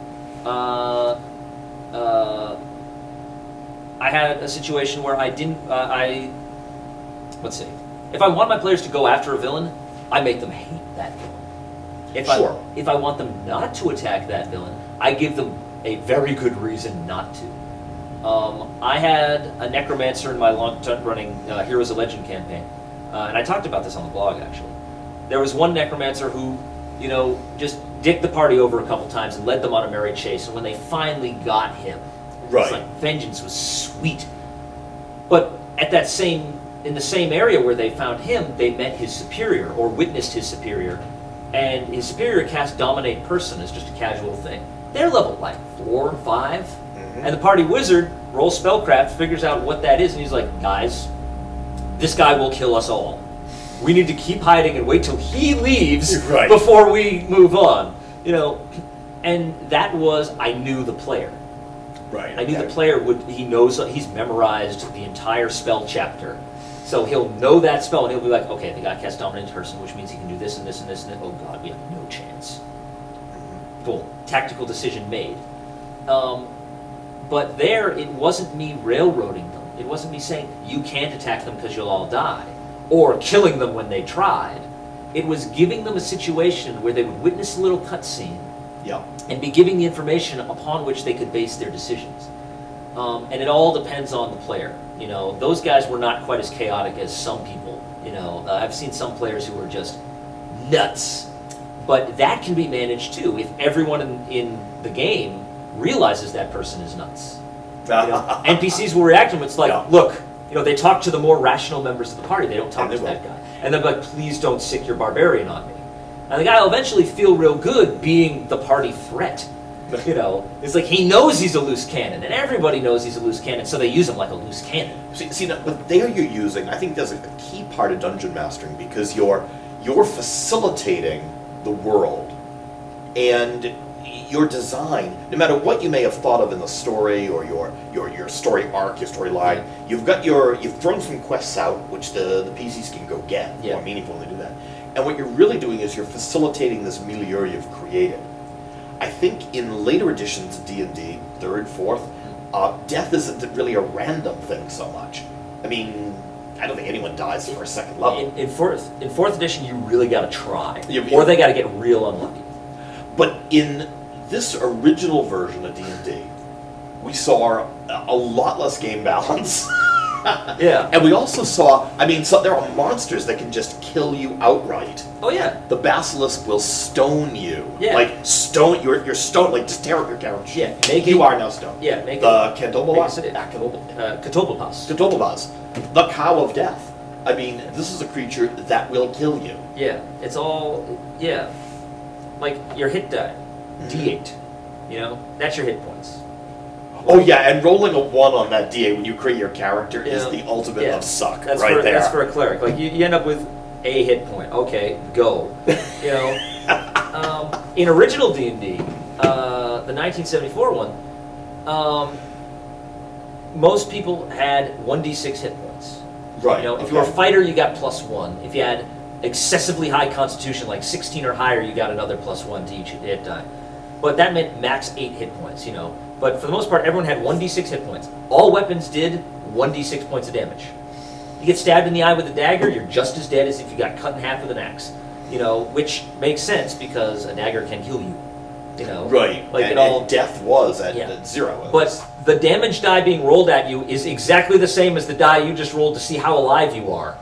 B: I had a situation where I didn't... let's see. If I want my players to go after a villain, I make them hate that villain. If I want them not to attack that villain, I give them a very good reason not to. I had a necromancer in my long-running Heroes of Legend campaign, and I talked about this on the blog actually. There was one necromancer who, you know, just dicked the party over a couple times and led them on a merry chase, and when they finally got him, it's like vengeance was sweet. But at that in the same area where they found him, they met his superior or witnessed his superior. And his superior cast Dominate Person as just a casual thing. They're level like 4 or 5. And the party wizard rolls spellcraft, figures out what that is, and he's like, guys, this guy will kill us all. We need to keep hiding and wait till he leaves before we move on. You know, and that was, I knew the player. I knew the player he's memorized the entire spell chapter. So he'll know that spell, and he'll be like, okay, the guy casts Dominant Person, which means he can do this and this and this and this. Oh god, we have no chance. Boom. Tactical decision made. But there, it wasn't me railroading them. It wasn't me saying, you can't attack them because you'll all die. Or killing them when they tried. It was giving them a situation where they would witness a little cutscene and be giving the information upon which they could base their decisions. And it all depends on the player. You know, those guys were not quite as chaotic as some people. You know, I've seen some players who were just nuts. But that can be managed too if everyone in the game realizes that person is nuts. You know, NPCs will react to them. It's like, look, you know, they talk to the more rational members of the party. They don't talk to that guy. And they're like, please don't sick your barbarian on me. And the guy will eventually feel real good being the party threat. You know, it's like he knows he's a loose cannon, and everybody knows he's a loose cannon, so they use him like a loose cannon.
A: See now, but there you're using, I think there's a key part of dungeon mastering, because you're facilitating the world, and your design, no matter what you may have thought of in the story or your story arc, your storyline, you've thrown some quests out, which the PCs can go get. More meaningful when they do that. And what you're really doing is you're facilitating this milieu you've created. I think in later editions of D&D, 3rd, 4th, death isn't really a random thing so much. I mean, I don't think anyone dies for a second level.
B: In fourth edition, you really got to try,
A: Yeah,
B: or they got to get real unlucky.
A: But in this original version of D&D, we saw a lot less game balance.
B: Yeah.
A: And we also saw, I mean, so there are monsters that can just kill you outright.
B: Oh yeah.
A: The basilisk will stone you.
B: Yeah.
A: Like stone, you're stoned. Like just tear up your couch.
B: Yeah.
A: You are now stoned.
B: Yeah. Make
A: the
B: it.
A: Ketobulbas.
B: Ketobulbas.
A: The cow of death. I mean, this is a creature that will kill you.
B: Yeah. It's all. Yeah. Like your hit die, D8. You know, that's your hit points.
A: Oh yeah, and rolling a 1 on that D8 when you create your character is
B: Yeah.
A: the ultimate
B: Yeah.
A: of suck.
B: That's
A: right
B: for,
A: there.
B: That's for a cleric. Like you end up with a hit point. Okay, go. You know, in original D&D, the 1974 one, most people had 1d6 hit points.
A: Right.
B: You know, if you were a fighter, you got +1. If you had excessively high constitution, like 16 or higher, you got another +1 to each hit die. But that meant max 8 hit points. You know. But for the most part, everyone had 1d6 hit points. All weapons did 1d6 points of damage. You get stabbed in the eye with a dagger, you're just as dead as if you got cut in half with an axe. You know, which makes sense because a dagger can kill you. You know,
A: Right.
B: Like
A: and death was at,
B: Yeah.
A: at 0.
B: But the damage die being rolled at you is exactly the same as the die you just rolled to see how alive you are.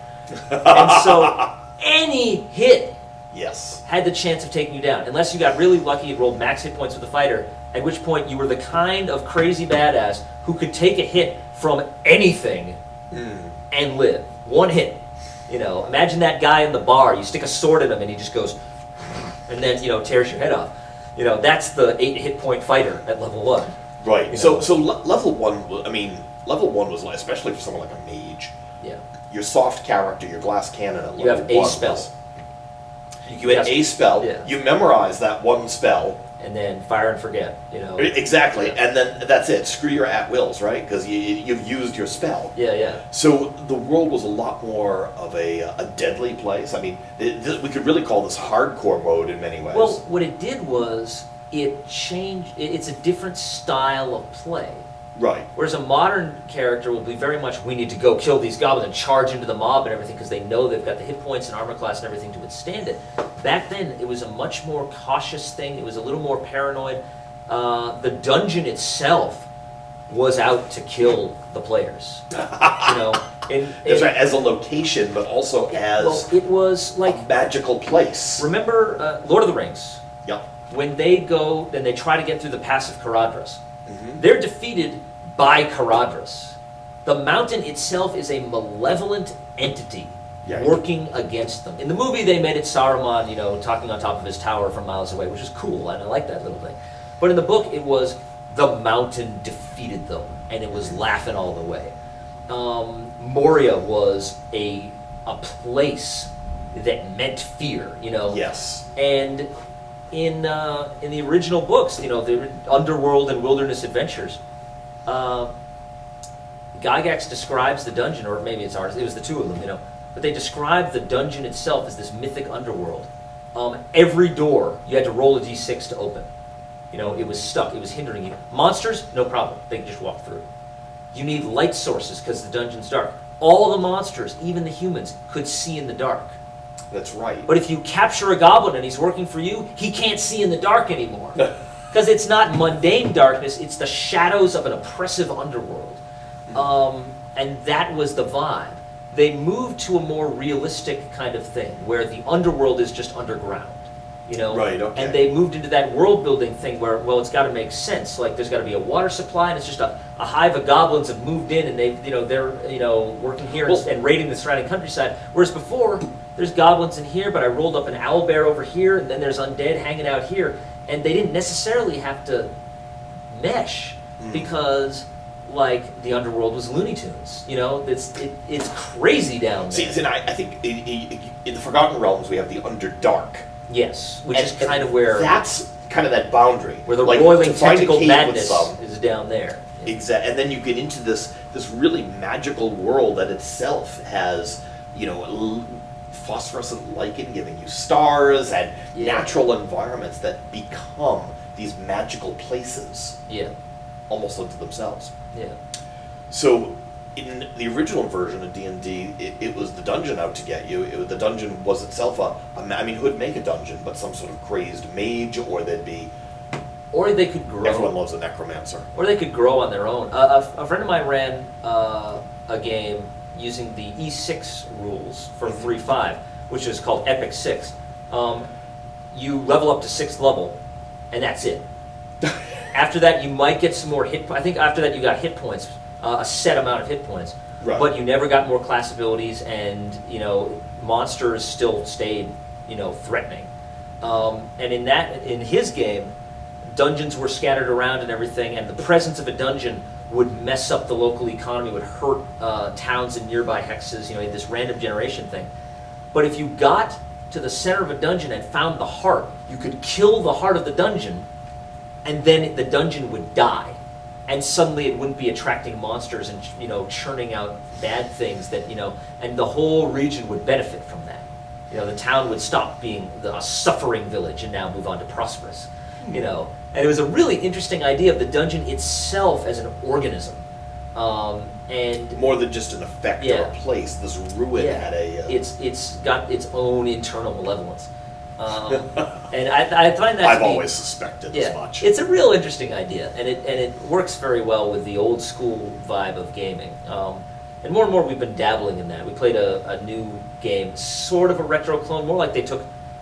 B: And so any hit
A: Yes.
B: had the chance of taking you down. Unless you got really lucky and rolled max hit points with the fighter, at which point you were the kind of crazy badass who could take a hit from anything and live. One hit. You know, imagine that guy in the bar. You stick a sword in him and he just goes, and then, you know, tears your head off. You know, that's the 8 hit point fighter at level 1.
A: Right.
B: You
A: So
B: know.
A: so level 1, I mean, level 1 was, especially for someone like a mage,
B: Yeah.
A: your soft character, your glass cannon at level
B: You have a
A: 1
B: spell.
A: was- You had a spell.
B: Yeah.
A: You memorize that one spell.
B: And then fire and forget, you know.
A: Exactly.
B: Yeah.
A: And then that's it. Screw your at-wills, right? Because you've used your spell.
B: Yeah, yeah.
A: So the world was a lot more of a deadly place. I mean, we could really call this hardcore mode in many ways.
B: Well, what it did was it changed. It's a different style of play.
A: right.
B: Whereas a modern character will be very much, we need to go kill these goblins and charge into the mob and everything because they know they've got the hit points and armor class and everything to withstand it. Back then, it was a much more cautious thing. It was a little more paranoid. The dungeon itself was out to kill the players. You know,
A: That's right, as a location, but also as
B: well, it was like,
A: a magical place.
B: remember Lord of the Rings?
A: Yep.
B: When they go and they try to get through the Pass of Caradhras,
A: Mm-hmm.
B: they're defeated by Caradhras. The mountain itself is a malevolent entity
A: Yeah.
B: working against them. In the movie, they made it Saruman, you know, talking on top of his tower from miles away, which is cool, and I like that little thing. But in the book, it was the mountain defeated them, and it was laughing all the way. Moria was a place that meant fear, you know.
A: Yes.
B: And in the original books, you know, the Underworld and Wilderness Adventures, Gygax describes the dungeon, or maybe it's ours, it was the two of them, you know, but they describe the dungeon itself as this mythic underworld. Every door, you had to roll a d6 to open. You know, it was stuck, it was hindering you. Monsters, no problem, they could just walk through. You need light sources because the dungeon's dark. All the monsters, even the humans, could see in the dark.
A: That's right.
B: But if you capture a goblin and he's working for you, he can't see in the dark anymore. Because it's not mundane darkness, it's the shadows of an oppressive underworld. And that was the vibe. They moved to a more realistic kind of thing, where the underworld is just underground. You know?
A: Right, okay.
B: And they moved into that world building thing where, well, it's got to make sense. Like, there's got to be a water supply, and it's just a hive of goblins have moved in, and they're working here and raiding the surrounding countryside. Whereas before, there's goblins in here, but I rolled up an owlbear over here, and then there's undead hanging out here, and they didn't necessarily have to mesh because, like, the underworld was Looney Tunes. You know, it's crazy down there.
A: See, I think in the Forgotten Realms we have the Underdark.
B: Yes, which is
A: And
B: kind of where
A: that's kind of that boundary
B: where the
A: like,
B: roiling
A: to find a
B: tentacle
A: cave with
B: madness
A: some-
B: is down there.
A: Exactly, and then you get into this really magical world that itself has, phosphorescent lichen giving you stars and
B: Yeah.
A: natural environments that become these magical places.
B: Yeah.
A: almost unto themselves.
B: Yeah.
A: So, in the original version of D&D, it was the dungeon out to get you. The dungeon was itself who'd make a dungeon, but some sort of crazed mage, or there'd be...
B: Or they could grow.
A: Everyone loves a necromancer.
B: Or they could grow on their own. A friend of mine ran a game using the E6 rules for 3.5, which is called Epic 6. You level up to 6th level, and that's it. After that, you might get some more hit. I think after that, you got hit points, a set amount of hit points.
A: Right.
B: But you never got more class abilities, and monsters still stayed threatening. And in his game, dungeons were scattered around and everything, and the presence of a dungeon would mess up the local economy, would hurt towns in nearby hexes. This random generation thing. But if you got to the center of a dungeon and found the heart, you could kill the heart of the dungeon, and then the dungeon would die, and suddenly it wouldn't be attracting monsters and churning out bad things and the whole region would benefit from that. The town would stop being a suffering village and now move on to prosperous. And it was a really interesting idea of the dungeon itself as an organism. And
A: more than just an effect or a place. This ruin had a...
B: It's got its own internal malevolence. And I find that
A: I've always suspected as much.
B: It's a real interesting idea, and it works very well with the old school vibe of gaming. And more we've been dabbling in that. We played a new game, sort of a retro clone, more like they took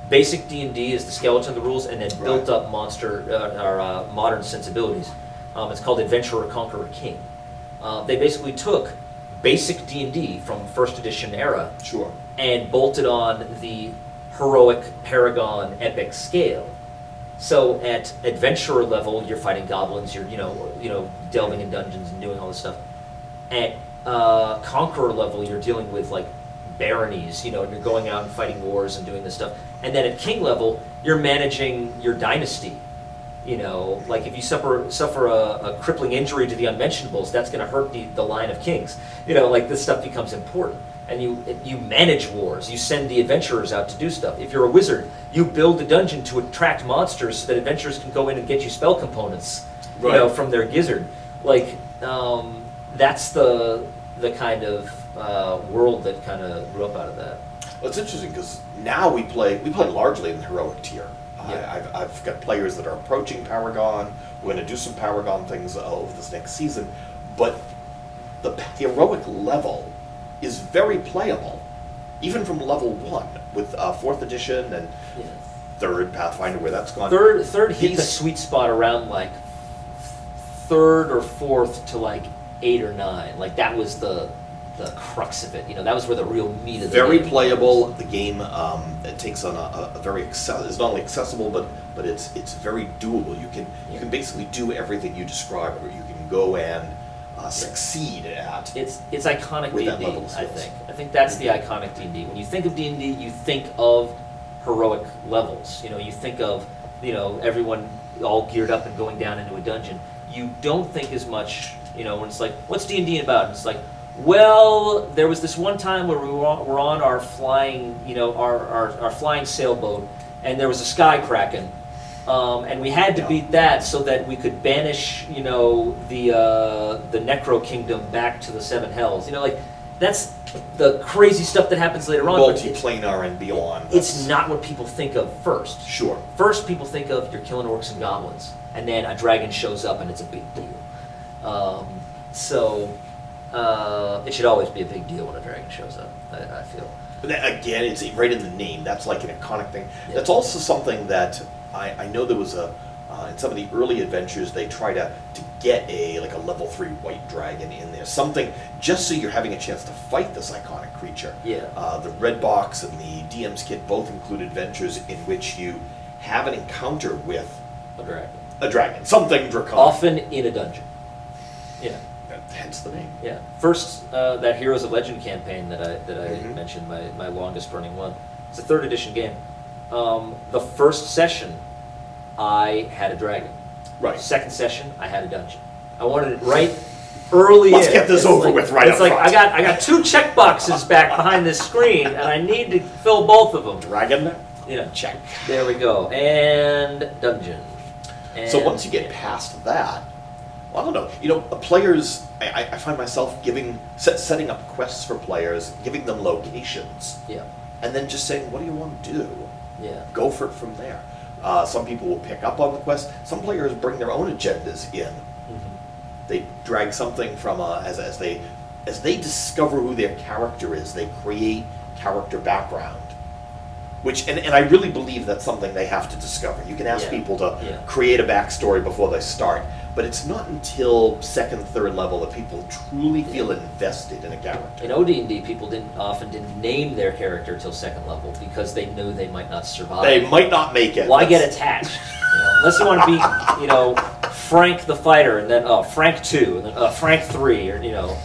B: basic D&D as the skeleton of the rules and then built up modern sensibilities. It's called Adventurer, Conqueror, King. They basically took basic D&D from 1st edition era and bolted on the heroic Paragon epic scale. So at adventurer level, you're fighting goblins, you're delving in dungeons and doing all this stuff. At conqueror level, you're dealing with like baronies, and you're going out and fighting wars and doing this stuff. And then at king level, you're managing your dynasty. Like if you suffer a crippling injury to the unmentionables, that's going to hurt the line of kings. Like this stuff becomes important. And you manage wars. You send the adventurers out to do stuff. If you're a wizard, you build a dungeon to attract monsters so that adventurers can go in and get you spell components, from their gizzard. Like that's the kind of world that kind of grew up out of that.
A: Well, it's interesting because now we play largely in the heroic tier. I've got players that are approaching Paragon. We're going to do some Paragon things over this next season, but the heroic level is very playable, even from level 1 with 4th edition and 3rd Pathfinder, where that's gone.
B: Third hit the sweet spot around like 3rd or 4th to like 8 or 9. Like that was the crux of it. That was where the real meat of the
A: very
B: game
A: playable.
B: was.
A: The game it takes on a very it's not only accessible, but it's very doable. You can basically do everything you described, or you can go and succeed at.
B: It's iconic
A: with
B: D&D.
A: that level of skills.
B: I think that's the iconic D&D. When you think of D&D, you think of heroic levels. You think of everyone all geared up and going down into a dungeon. You don't think as much when it's like, what's D&D about? And it's like, well, there was this one time where we were on our flying our flying sailboat, and there was a sky kraken. And we had to beat that so that we could banish, the Necro Kingdom back to the Seven Hells. Like that's the crazy stuff that happens later on.
A: Multiplanar and beyond.
B: It's not what people think of first.
A: Sure.
B: First, people think of you're killing orcs and goblins, and then a dragon shows up, and it's a big deal. It should always be a big deal when a dragon shows up. I feel.
A: But again, it's right in the name. That's like an iconic thing. Yeah. That's also something that I know there was in some of the early adventures they try to get a level 3 white dragon in there, something just so you're having a chance to fight this iconic creature.
B: Yeah.
A: The Red Box and the DM's Kit both include adventures in which you have an encounter with
B: a dragon,
A: something draconic,
B: often in a dungeon. Yeah.
A: Hence the name.
B: Yeah. First, that Heroes of Legend campaign that I mentioned, my longest running one. It's a 3rd edition game. The first session, I had a dragon.
A: Right.
B: Second session, I had a dungeon. I wanted it right early.
A: Let's get this over with right up front.
B: It's like I got 2 check boxes back behind this screen, and I need to fill both of them.
A: Dragon. Check.
B: There we go. And dungeon. And
A: so once you get past that, I don't know. You know, players. I find myself setting up quests for players, giving them locations,
B: Yeah.
A: and then just saying, "What do you want to do?"
B: Yeah.
A: Go for it from there. Some people will pick up on the quest. Some players bring their own agendas in. They drag something from as they discover who their character is. They create character background, which and I really believe that's something they have to discover. You can ask people to create a backstory before they start, but it's not until second, third level that people truly feel invested in a character.
B: In OD&D, people often didn't name their character till second level because they knew they might not survive.
A: They might not make it.
B: Why get attached? You know, unless you want to be, you know, Frank the fighter, and then Frank 2, and then Frank 3, or you know.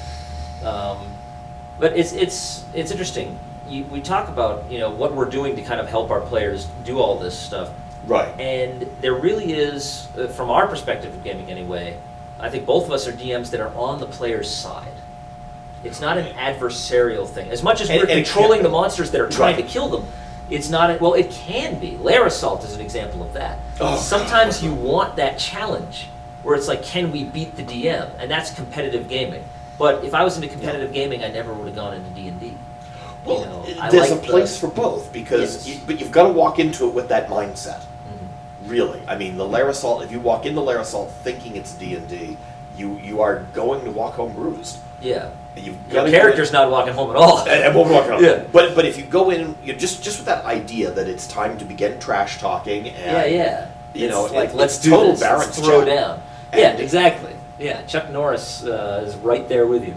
B: But it's interesting. We talk about, you know, what we're doing to kind of help our players do all this stuff.
A: Right.
B: And there really is, from our perspective of gaming anyway, I think both of us are DMs that are on the player's side. It's not an adversarial thing. As much as we're controlling the monsters that are trying to kill them, it's not, well, it can be. Lair Assault is an example of that.
A: Oh,
B: sometimes you want that challenge, where it's like, can we beat the DM? And that's competitive gaming. But if I was into competitive gaming, I never would have gone into D&D.
A: Well,
B: you know,
A: there's a place for both, because but you've got to walk into it with that mindset. Really, I mean, the Lair Assault. If you walk into Lair Assault thinking it's D&D, you are going to walk home bruised.
B: Yeah,
A: Your
B: character's not walking home at all.
A: And won't walk home.
B: Yeah.
A: But if you go in, just with that idea that it's time to begin trash talking, and you know,
B: like let's do
A: total
B: this. Let's throw down. Yeah, exactly. Yeah, Chuck Norris is right there with you.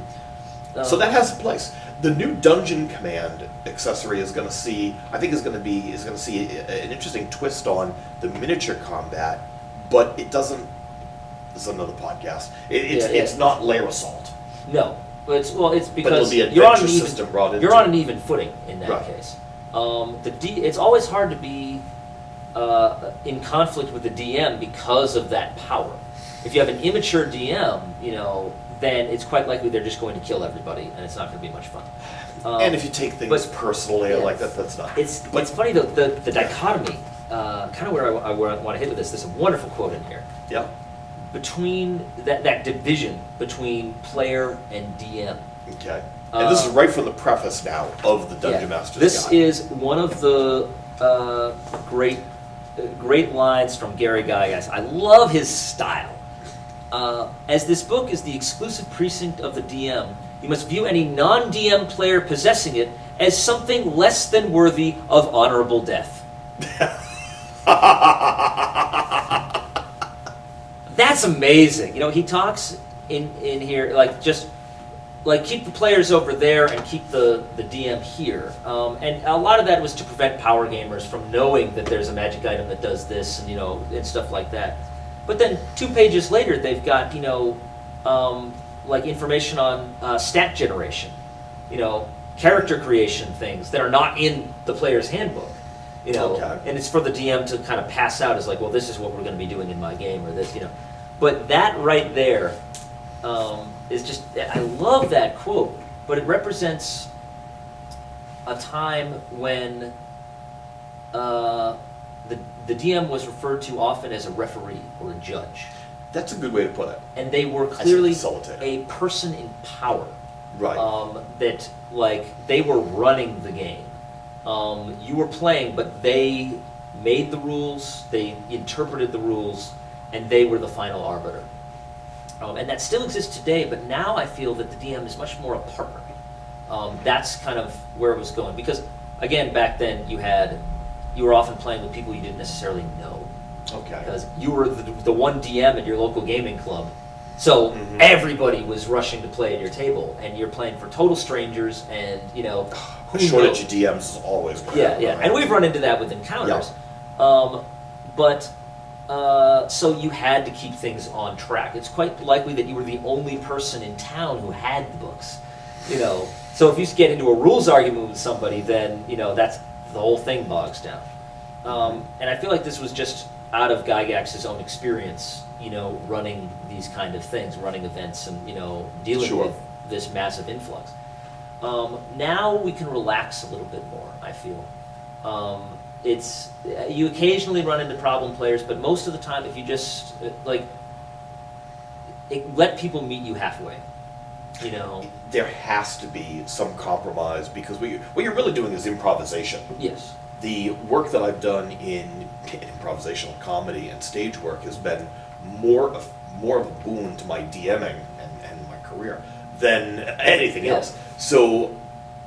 A: So that has a place. The new Dungeon Command accessory is going to see, I think, is going to see an interesting twist on the miniature combat, but it doesn't. This is another podcast. It's not Lair Assault.
B: No, it's because
A: you're on
B: an even footing in that case. It's always hard to be in conflict with the DM because of that power. If you have an immature DM, you know, then it's quite likely they're just going to kill everybody, and it's not going to be much fun.
A: And if you take things personally like that, that's not.
B: It's funny though, the dichotomy, kind of where I want to hit with this. There's a wonderful quote in here.
A: Yeah.
B: Between that division between player and DM.
A: Okay. And this is right from the preface now of the Dungeon Master's
B: This
A: Guide.
B: is one of the great lines from Gary Gygax. I love his style. As this book is the exclusive precinct of the DM, you must view any non-DM player possessing it as something less than worthy of honorable death. That's amazing. You know, he talks in here like just like keep the players over there and keep the DM here. And a lot of that was to prevent power gamers from knowing that there's a magic item that does this and, you know, and stuff like that. But then 2 pages later, they've got, you know, like information on stat generation, you know, character creation things that are not in the player's handbook, you know, and it's for the DM to kind of pass out as like, well, this is what we're going to be doing in my game, or this, you know. But that right there is just, I love that quote, but it represents a time when the DM was referred to often as a referee or a judge.
A: That's a good way to put it.
B: And they were clearly a person in power.
A: Right.
B: That, like, they were running the game. You were playing, but they made the rules, they interpreted the rules, and they were the final arbiter. And that still exists today, but now I feel that the DM is much more a partner. That's kind of where it was going. Because, again, back then you were often playing with people you didn't necessarily know.
A: Okay.
B: Because you were the one DM at your local gaming club. So everybody was rushing to play at your table, and you're playing for total strangers, and, you know...
A: A shortage of DMs is always going to happen.
B: Yeah. And we've run into that with encounters. So you had to keep things on track. It's quite likely that you were the only person in town who had the books. You know, so if you get into a rules argument with somebody, then, you know, that's the whole thing bogs down. And I feel like this was just out of Gygax's own experience, you know, running these kind of things, running events, and, you know, dealing with this massive influx. Now we can relax a little bit more, I feel. You occasionally run into problem players, but most of the time, if you just, like, let people meet you halfway. You know,
A: there has to be some compromise because what you're really doing is improvisation.
B: yes,
A: The work that I've done in improvisational comedy and stage work has been more of a boon to my DMing and my career than anything
B: Yeah.
A: else. So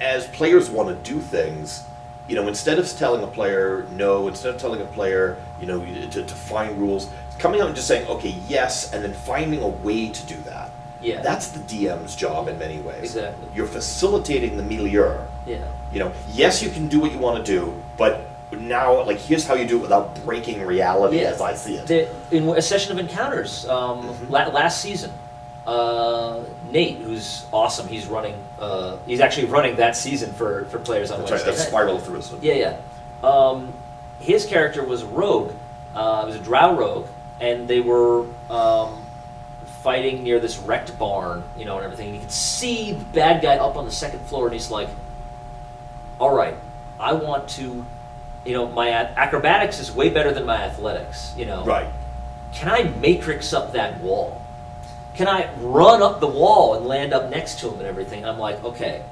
A: as players want to do things, instead of telling a player no, instead of telling a player, to find rules, coming out and just saying, okay, yes, and then finding a way to do that.
B: yeah,
A: That's the DM's job in many ways.
B: Exactly.
A: You're facilitating the milieu.
B: yeah.
A: Yes, you can do what you want to do, but now, here's how you do it without breaking reality
B: Yeah.
A: as I see it.
B: In a session of encounters last season, Nate, who's awesome, he's actually running that season for players on
A: That's right,
B: Wednesday
A: that's
B: night.
A: Spiral Through Wisdom.
B: Yeah. His character was a rogue. It was a drow rogue, and they were fighting near this wrecked barn, and everything. And you could see the bad guy up on the second floor, and he's like, "All right, I want to, my acrobatics is way better than my athletics.
A: Right.
B: Can I matrix up that wall? Can I run up the wall and land up next to him and everything?" And I'm like, okay,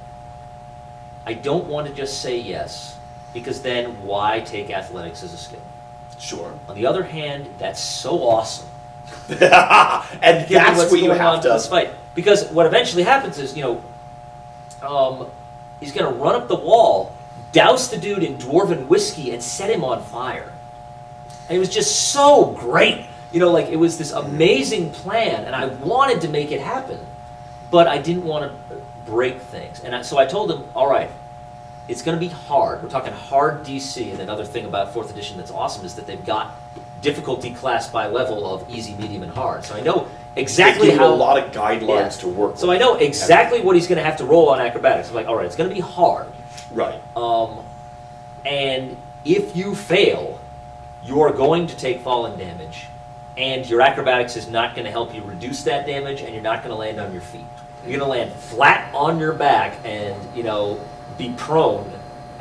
B: I don't want to just say yes, because then why take athletics as a skill?
A: Sure.
B: On the other hand, that's so awesome.
A: And
B: Given
A: that's
B: what's
A: where you
B: going on
A: have
B: in this
A: to.
B: fight. Because what eventually happens is, he's going to run up the wall, douse the dude in dwarven whiskey, and set him on fire. And it was just so great. It was this amazing plan, and I wanted to make it happen, but I didn't want to break things. And so I told him, all right, it's going to be hard. We're talking hard DC, and another thing about 4th edition that's awesome is that they've got difficulty class by level of easy, medium, and hard. So I know exactly
A: They give you
B: how...
A: a lot of guidelines to work
B: So
A: with.
B: I know exactly what he's going to have to roll on acrobatics. I'm like, all right, it's going to be hard.
A: Right.
B: And if you fail, you are going to take falling damage, and your acrobatics is not going to help you reduce that damage, and you're not going to land on your feet. You're going to land flat on your back and, be prone,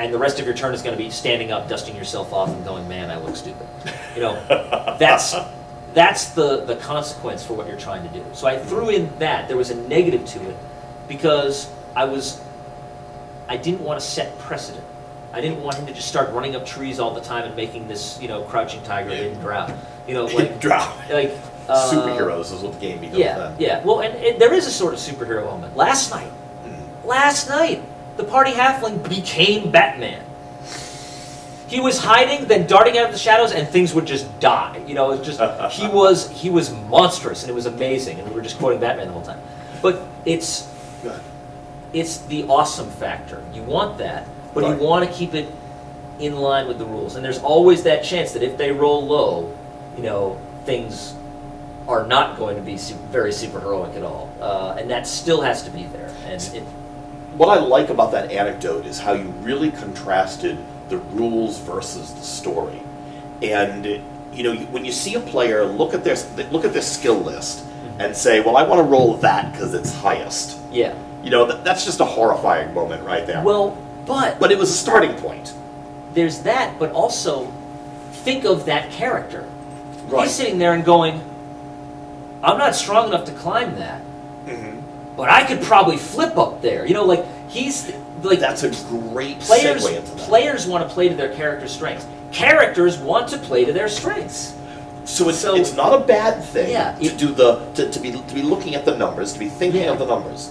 B: and the rest of your turn is going to be standing up, dusting yourself off, and going, man, I look stupid. That's the consequence for what you're trying to do. So I threw in that. There was a negative to it, because I didn't want to set precedent. I didn't want him to just start running up trees all the time and making this, crouching tiger, hidden drow.
A: Drow.
B: Like
A: Superheroes is what the game becomes then.
B: Yeah. Well, and there is a sort of superhero element. Last night, the party halfling became Batman. He was hiding, then darting out of the shadows, and things would just die. It's just he was monstrous, and it was amazing. And we were just quoting Batman the whole time. But it's the awesome factor. You want that, but
A: Right.
B: you want to keep it in line with the rules. And there's always that chance that if they roll low, things are not going to be very superheroic at all. And that still has to be there. And
A: What I like about that anecdote is how you really contrasted the rules versus the story. And when you see a player look at their skill list and say, "Well, I want to roll that because it's highest."
B: yeah.
A: That's just a horrifying moment right there.
B: Well, but
A: it was a starting point.
B: there's that, but also think of that character.
A: Right.
B: He's sitting there and going, I'm not strong enough to climb that, but I could probably flip up there. He's like...
A: That's a great
B: Players
A: segue into that.
B: Players want to play to their character's strengths. Characters want to play to their strengths.
A: So it's not a bad thing
B: Yeah,
A: to be looking at the numbers, to be thinking
B: Yeah.
A: of the numbers.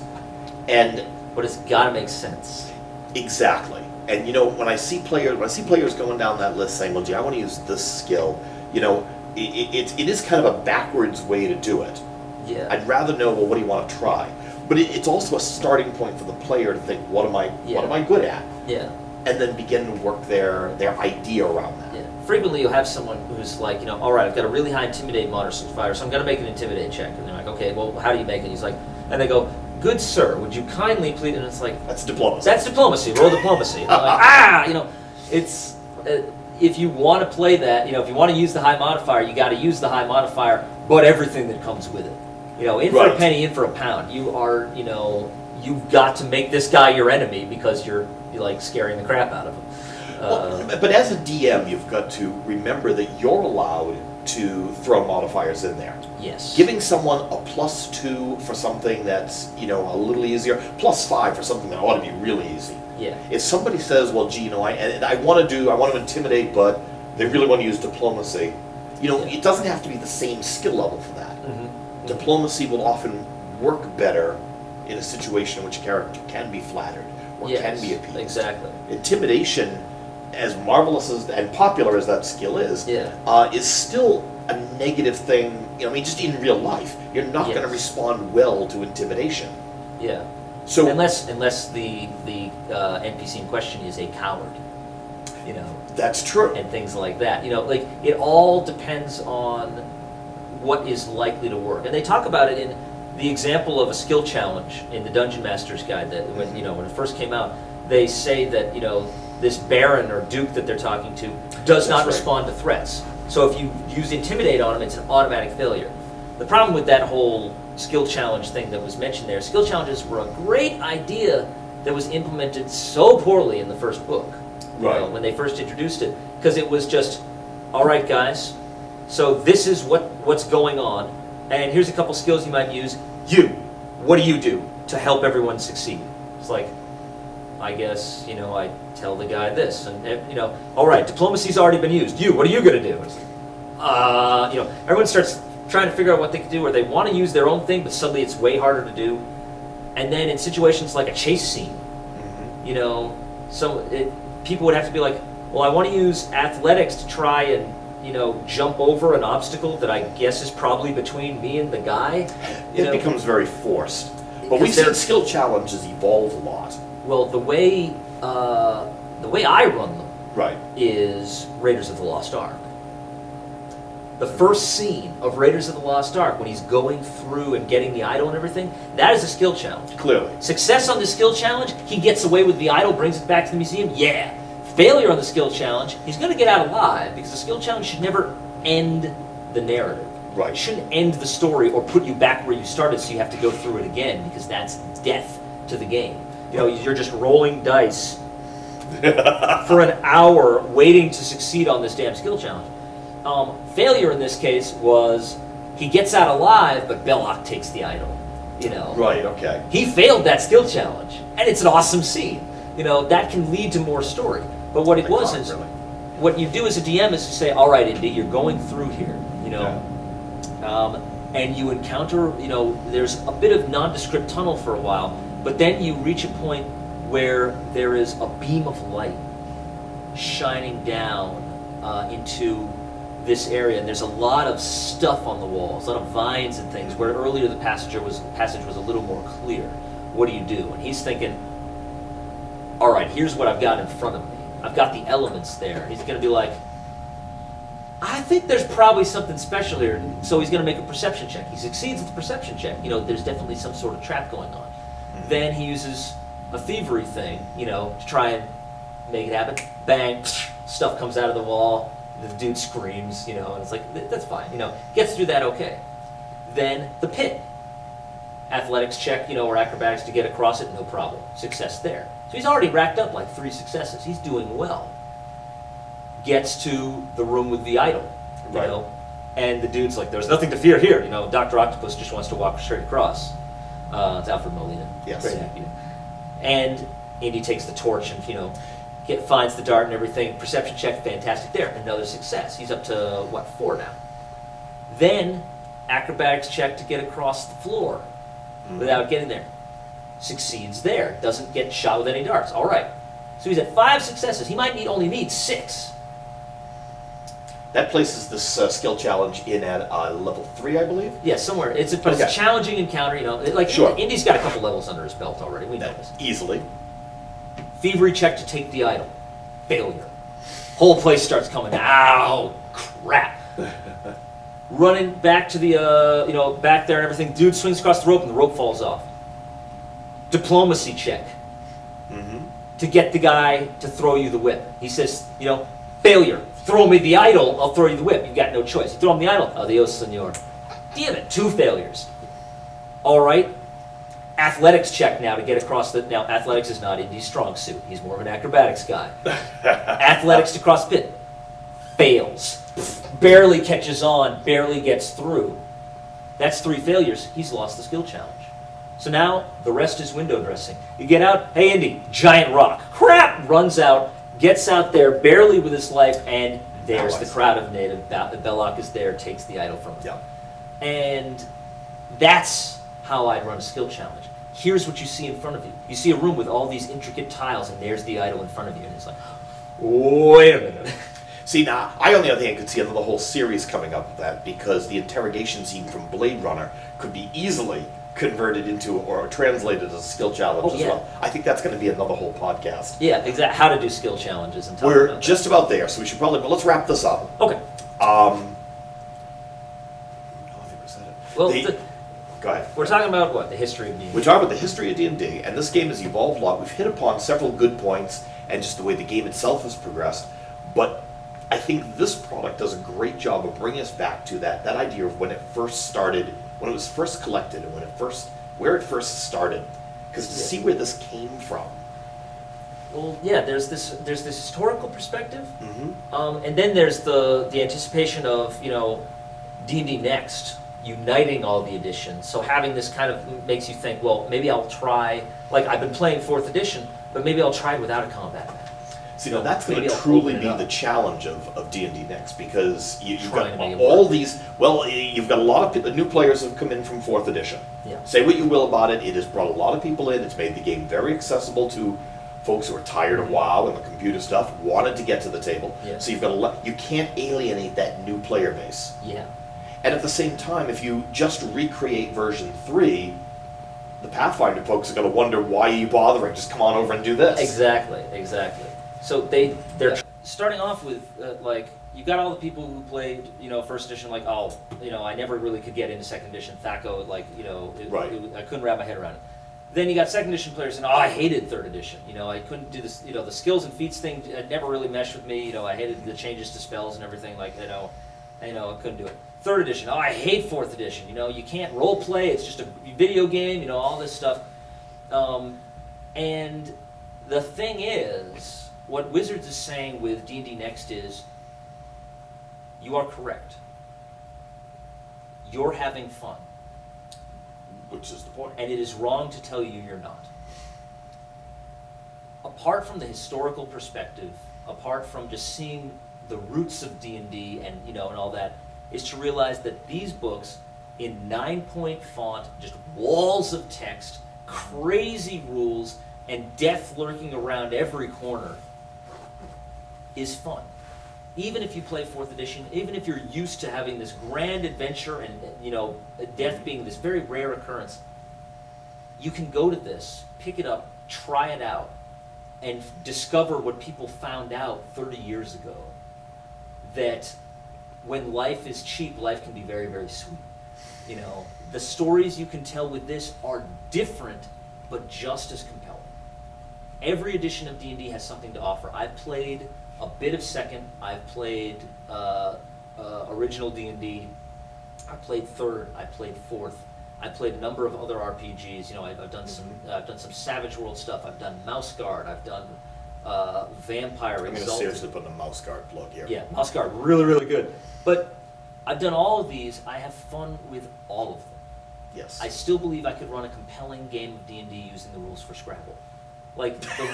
A: And
B: But it's got to make sense.
A: exactly. And when I see players going down that list saying, "Well, gee, I want to use this skill," it is kind of a backwards way to do it.
B: Yeah.
A: I'd rather know, well, what do you want to try? But it's also a starting point for the player to think, what am I good at?
B: Yeah.
A: And then begin to work their idea around that.
B: Yeah. Frequently you'll have someone who's like, all right, I've got a really high intimidate modifier, so I'm going to make an intimidate check. And they're like, okay, well, how do you make it? He's like, and they go, "Good sir, would you kindly please," and it's like,
A: That's diplomacy.
B: that's diplomacy, roll diplomacy. And I'm like, it's, if you want to play that, if you want to use the high modifier, you got to use the high modifier, but everything that comes with it. In for a
A: Right.
B: penny, in for a pound. You are, you've got to make this guy your enemy because you're like scaring the crap out of him.
A: But as a DM, you've got to remember that you're allowed to throw modifiers in there.
B: Yes.
A: Giving someone a +2 for something that's, you know, a little easier, +5 for something that ought to be really easy.
B: Yeah.
A: If somebody says, well, gee, you know, I want to intimidate, but they really want to use diplomacy, you know, it doesn't have to be the same skill level for that.
B: Mm-hmm.
A: Diplomacy will often work better in a situation in which a character can be flattered or can be appeased.
B: Exactly.
A: Intimidation, as marvelous as and popular as that skill is still a negative thing. You know, I mean, just in real life, you're not going to respond well to intimidation.
B: Yeah.
A: So
B: unless the NPC in question is a coward, you know.
A: That's true.
B: And things like that. You know, like it all depends on what is likely to work. And they talk about it in the example of a skill challenge in the Dungeon Master's Guide that when, you know, when it first came out, they say that, you know, this Baron or Duke that they're talking to does not respond to threats. So if you use Intimidate on him, it's an automatic failure. The problem with that whole skill challenge thing that was mentioned there, skill challenges were a great idea that was implemented so poorly in the first book. You know, when they first introduced it, because it was just, all right, guys, so this is what's going on, and here's a couple skills you might use. You, what do you do to help everyone succeed? It's like, I guess, you know, I tell the guy this, and you know, all right, diplomacy's already been used. You, what are you going to do? It's like, you know, everyone starts trying to figure out what they can do, or they want to use their own thing, but suddenly it's way harder to do. And then in situations like a chase scene, you know, people would have to be like, well, I want to use athletics to try and, you know, jump over an obstacle that I guess is probably between me and the guy.
A: It becomes very forced. But we've seen skill challenges evolve a lot.
B: Well, the way I run them is Raiders of the Lost Ark. The first scene of Raiders of the Lost Ark, when he's going through and getting the idol and everything, that is a skill challenge.
A: Clearly.
B: Success on the skill challenge, he gets away with the idol, brings it back to the museum, yeah. Failure on the skill challenge, he's going to get out alive, because the skill challenge should never end the narrative. It shouldn't end the story or put you back where you started so you have to go through it again, because that's death to the game. You know, you're just rolling dice for an hour waiting to succeed on this damn skill challenge. Failure in this case was he gets out alive, but Belloc takes the idol. You know, he failed that skill challenge, and it's an awesome scene. You know, that can lead to more story. But what it was is, what you do as a DM is to say, all right, Indy, you're going through here. You know, and you encounter, you know, there's a bit of nondescript tunnel for a while, but then you reach a point where there is a beam of light shining down into this area, and there's a lot of stuff on the walls, a lot of vines and things, where earlier the passage was a little more clear. What do you do? And he's thinking, all right, here's what I've got in front of me. I've got the elements there. He's going to be like, I think there's probably something special here. So he's going to make a perception check. He succeeds at the perception check. You know, there's definitely some sort of trap going on. Then he uses a thievery thing, you know, to try and make it happen. Bang, stuff comes out of the wall. The dude screams, you know, and it's like, that's fine, you know. Gets through that okay. Then the pit. Athletics check, you know, or acrobatics to get across it, no problem. Success there. So he's already racked up like 3 successes. He's doing well. Gets to the room with the idol, you know, and the dude's like, there's nothing to fear here, you know. Dr. Octopus just wants to walk straight across. It's Alfred Molina.
A: Yes.
B: Great actor. And Indy takes the torch and, you know, finds the dart and everything. Perception check, fantastic there. Another success. He's up to, what, 4 now. Then, acrobatics check to get across the floor without getting there. Succeeds there. Doesn't get shot with any darts. All right. So he's at 5 successes. He might only need 6.
A: That places this skill challenge in at level 3, I believe?
B: Yeah, somewhere. But it's a challenging encounter, you know. Like, Indy's got a couple levels under his belt already. We know this.
A: Easily. Thievery
B: check to take the idol. Failure. Whole place starts coming. Ow, crap. Running back to the, you know, back there and everything. Dude swings across the rope and the rope falls off. Diplomacy check. To get the guy to throw you the whip. He says, you know, failure. Throw me the idol, I'll throw you the whip. You've got no choice. You throw him the idol. Adios, senor. Damn it, 2 failures. All right. Athletics check now to get across the... Now, athletics is not Indy's strong suit. He's more of an acrobatics guy. Athletics to cross pit. Fails. barely catches on, barely gets through. That's 3 failures. He's lost the skill challenge. So now the rest is window dressing. You get out, hey Indy, giant rock. Crap! Runs out, gets out there barely with his life, and there's the crowd of native. Belloc is there, takes the idol from him.
A: Yeah.
B: And that's how I'd run a skill challenge. Here's what you see in front of you. You see a room with all these intricate tiles, and there's the idol in front of you, and it's like, wait a minute.
A: See, now, I on the other hand could see the whole series coming up with that, because the interrogation scene from Blade Runner could be easily converted into or translated as a skill challenge as well. I think that's going to be another whole podcast.
B: Yeah, exactly. How to do skill challenges and talk
A: We're
B: about
A: just about there, so we should probably, but let's wrap this up.
B: Okay.
A: I think we said it.
B: Well,
A: go ahead.
B: We're talking about what? The history of D&D.
A: We're talking about the history of D&D, and this game has evolved a lot. We've hit upon several good points and just the way the game itself has progressed, but I think this product does a great job of bringing us back to that idea of when it first started, when it was first collected, and where it first started. Because to see where this came from.
B: Well, yeah, there's this historical perspective,
A: Mm-hmm.
B: and then there's the anticipation of, you know, D&D Next uniting all the editions. So having this kind of makes you think, well, maybe I'll try, like I've been playing 4th edition, but maybe I'll try it without a combat map.
A: See, now that's going to truly be the challenge of D&D Next, because you've got all these, well, you've got a lot of new players who have come in from 4th edition.
B: Yeah.
A: Say what you will about it, it has brought a lot of people in, it's made the game very accessible to folks who are tired of WoW and the computer stuff, wanted to get to the table.
B: Yeah.
A: So you've got you can't alienate that new player base.
B: Yeah.
A: And at the same time, if you just recreate version 3, the Pathfinder folks are going to wonder, why are you bothering? Just come on over and do this.
B: Exactly, exactly. So they're starting off with, like, you got all the people who played, you know, 1st edition, like, oh, you know, I never really could get into 2nd edition. THAC0, like, you know, I couldn't wrap my head around it. Then you got 2nd edition players saying, oh, I hated 3rd edition. You know, I couldn't do this, you know, the skills and feats thing never really meshed with me. You know, I hated the changes to spells and everything, like, you know, I couldn't do it. 3rd edition, oh, I hate 4th edition. You know, you can't role play, it's just a video game, you know, all this stuff. And the thing is, what Wizards is saying with D&D Next is, you are correct. You're having fun.
A: Which is the point.
B: And it is wrong to tell you you're not. Apart from the historical perspective, apart from just seeing the roots of D&D and, you know, and all that, is to realize that these books, in 9-point font, just walls of text, crazy rules, and death lurking around every corner, is fun. Even if you play 4th edition, even if you're used to having this grand adventure and, you know, death being this very rare occurrence, you can go to this, pick it up, try it out, and discover what people found out 30 years ago. That when life is cheap, life can be very, very sweet. You know, the stories you can tell with this are different, but just as compelling. Every edition of D&D has something to offer. I've played a bit of 2nd, I've played original D&D, I played 3rd, I played 4th, I played a number of other RPGs. You know, I've done some Savage World stuff. I've done Mouse Guard. I've done Vampire Exalted.
A: I'm going to seriously put in a Mouse Guard plug here.
B: Yeah, Mouse Guard, really, really good. But I've done all of these. I have fun with all of them.
A: Yes.
B: I still believe I could run a compelling game of D&D using the rules for Scrabble. Like, the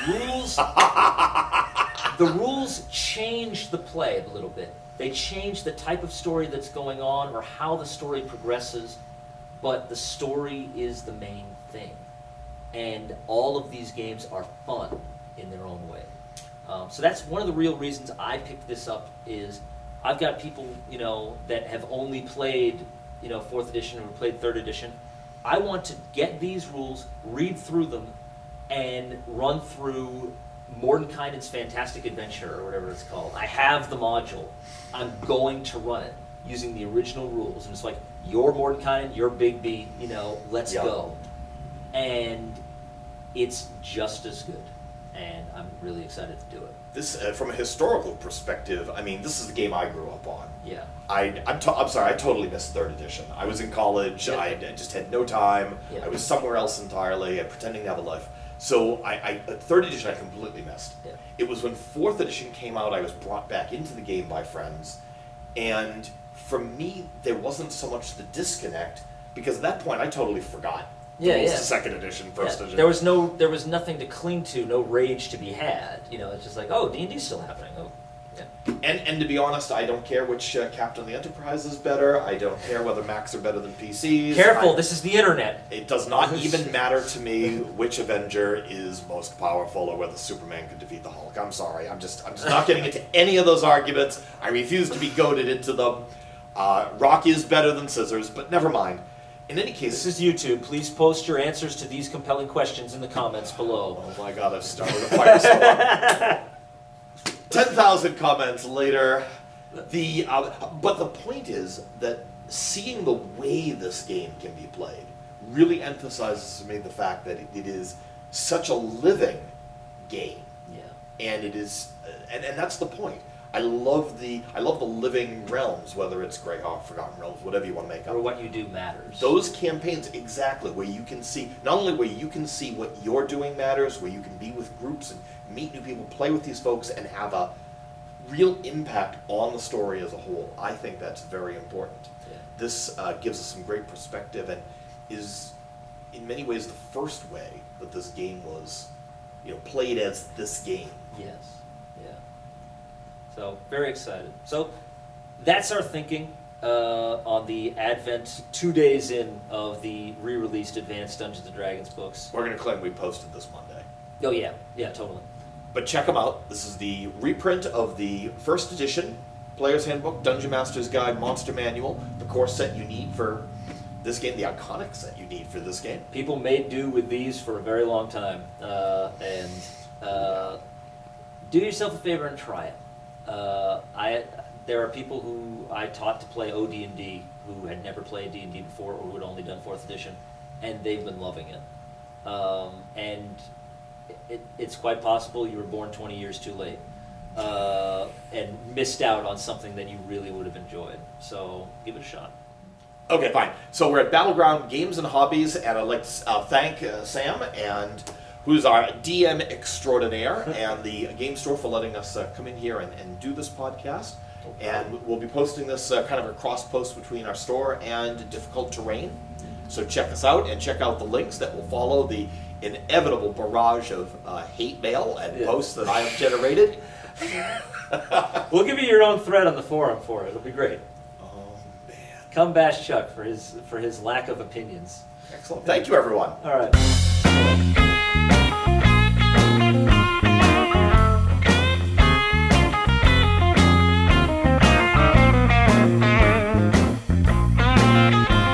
B: rules change the play a little bit. They change the type of story that's going on or how the story progresses, but the story is the main thing. And all of these games are fun in their own way. So that's one of the real reasons I picked this up. Is I've got people, you know, that have only played, you know, 4th edition or played 3rd edition. I want to get these rules, read through them, and run through Mordenkainen's Fantastic Adventure, or whatever it's called. I have the module. I'm going to run it using the original rules. And it's like, you're Mordenkainen, you're Big B, you know, let's go. And it's just as good. And I'm really excited to do it.
A: This, from a historical perspective, I mean, this is the game I grew up on.
B: Yeah.
A: I'm sorry, I totally missed 3rd edition. I was in college,
B: Yeah.
A: I just had no time,
B: Yeah.
A: I was somewhere else entirely, pretending to have a life. So 3rd edition I completely missed.
B: Yeah.
A: It was when 4th edition came out, I was brought back into the game by friends, And for me, there wasn't so much the disconnect, because at that point I totally forgot.
B: Yeah,
A: the
B: yeah.
A: second edition, first edition.
B: There was nothing to cling to, no rage to be had. You know, it's just like, oh, D&D's still happening. Oh, yeah.
A: And to be honest, I don't care which Captain of the Enterprise is better. I don't care whether Macs are better than PCs.
B: Careful, this is the internet.
A: It does not even matter to me which Avenger is most powerful or whether Superman could defeat the Hulk. I'm sorry. I'm just not getting into any of those arguments. I refuse to be goaded into them. Rock is better than scissors, but never mind. In any case...
B: This is YouTube. Please post your answers to these compelling questions in the comments below.
A: Oh my god, I've started a firestorm. 10,000 comments later. But the point is that seeing the way this game can be played really emphasizes to me the fact that it is such a living game.
B: Yeah.
A: And it is, and that's the point. I love the living realms, whether it's Greyhawk, Forgotten Realms, whatever you want to make up.
B: Or what you do matters.
A: Those campaigns, exactly, where you can see, not only where you can see what you're doing matters, where you can be with groups and meet new people, play with these folks, and have a real impact on the story as a whole. I think that's very important.
B: Yeah.
A: This gives us some great perspective and is, in many ways, the first way that this game was, played as this game.
B: Yes. Yeah. So, very excited. So, that's our thinking on the advent 2 days in of the re-released Advanced Dungeons & Dragons books.
A: We're going to claim we posted this Monday.
B: Oh, yeah. Yeah, totally.
A: But check them out. This is the reprint of the first edition Player's Handbook, Dungeon Master's Guide, Monster Manual, the core set you need for this game, the iconic set you need for this game.
B: People made do with these for a very long time. Do yourself a favor and try it. There are people who I taught to play OD&D who had never played D&D before or who had only done 4th edition, and they've been loving it. And it's quite possible you were born 20 years too late and missed out on something that you really would have enjoyed. So give it a shot.
A: Okay, fine. So we're at Battleground Games and Hobbies, and I'd like to thank Sam, who's our DM extraordinaire, and the game store for letting us come in here and do this podcast. And we'll be posting this kind of a cross-post between our store and Difficult Terrain. So check us out and check out the links that will follow the inevitable barrage of hate mail and posts that I have generated.
B: We'll give you your own thread on the forum for it. It'll be great.
A: Oh, man.
B: Come bash Chuck for his lack of opinions.
A: Excellent. Thank you, everyone.
B: All right.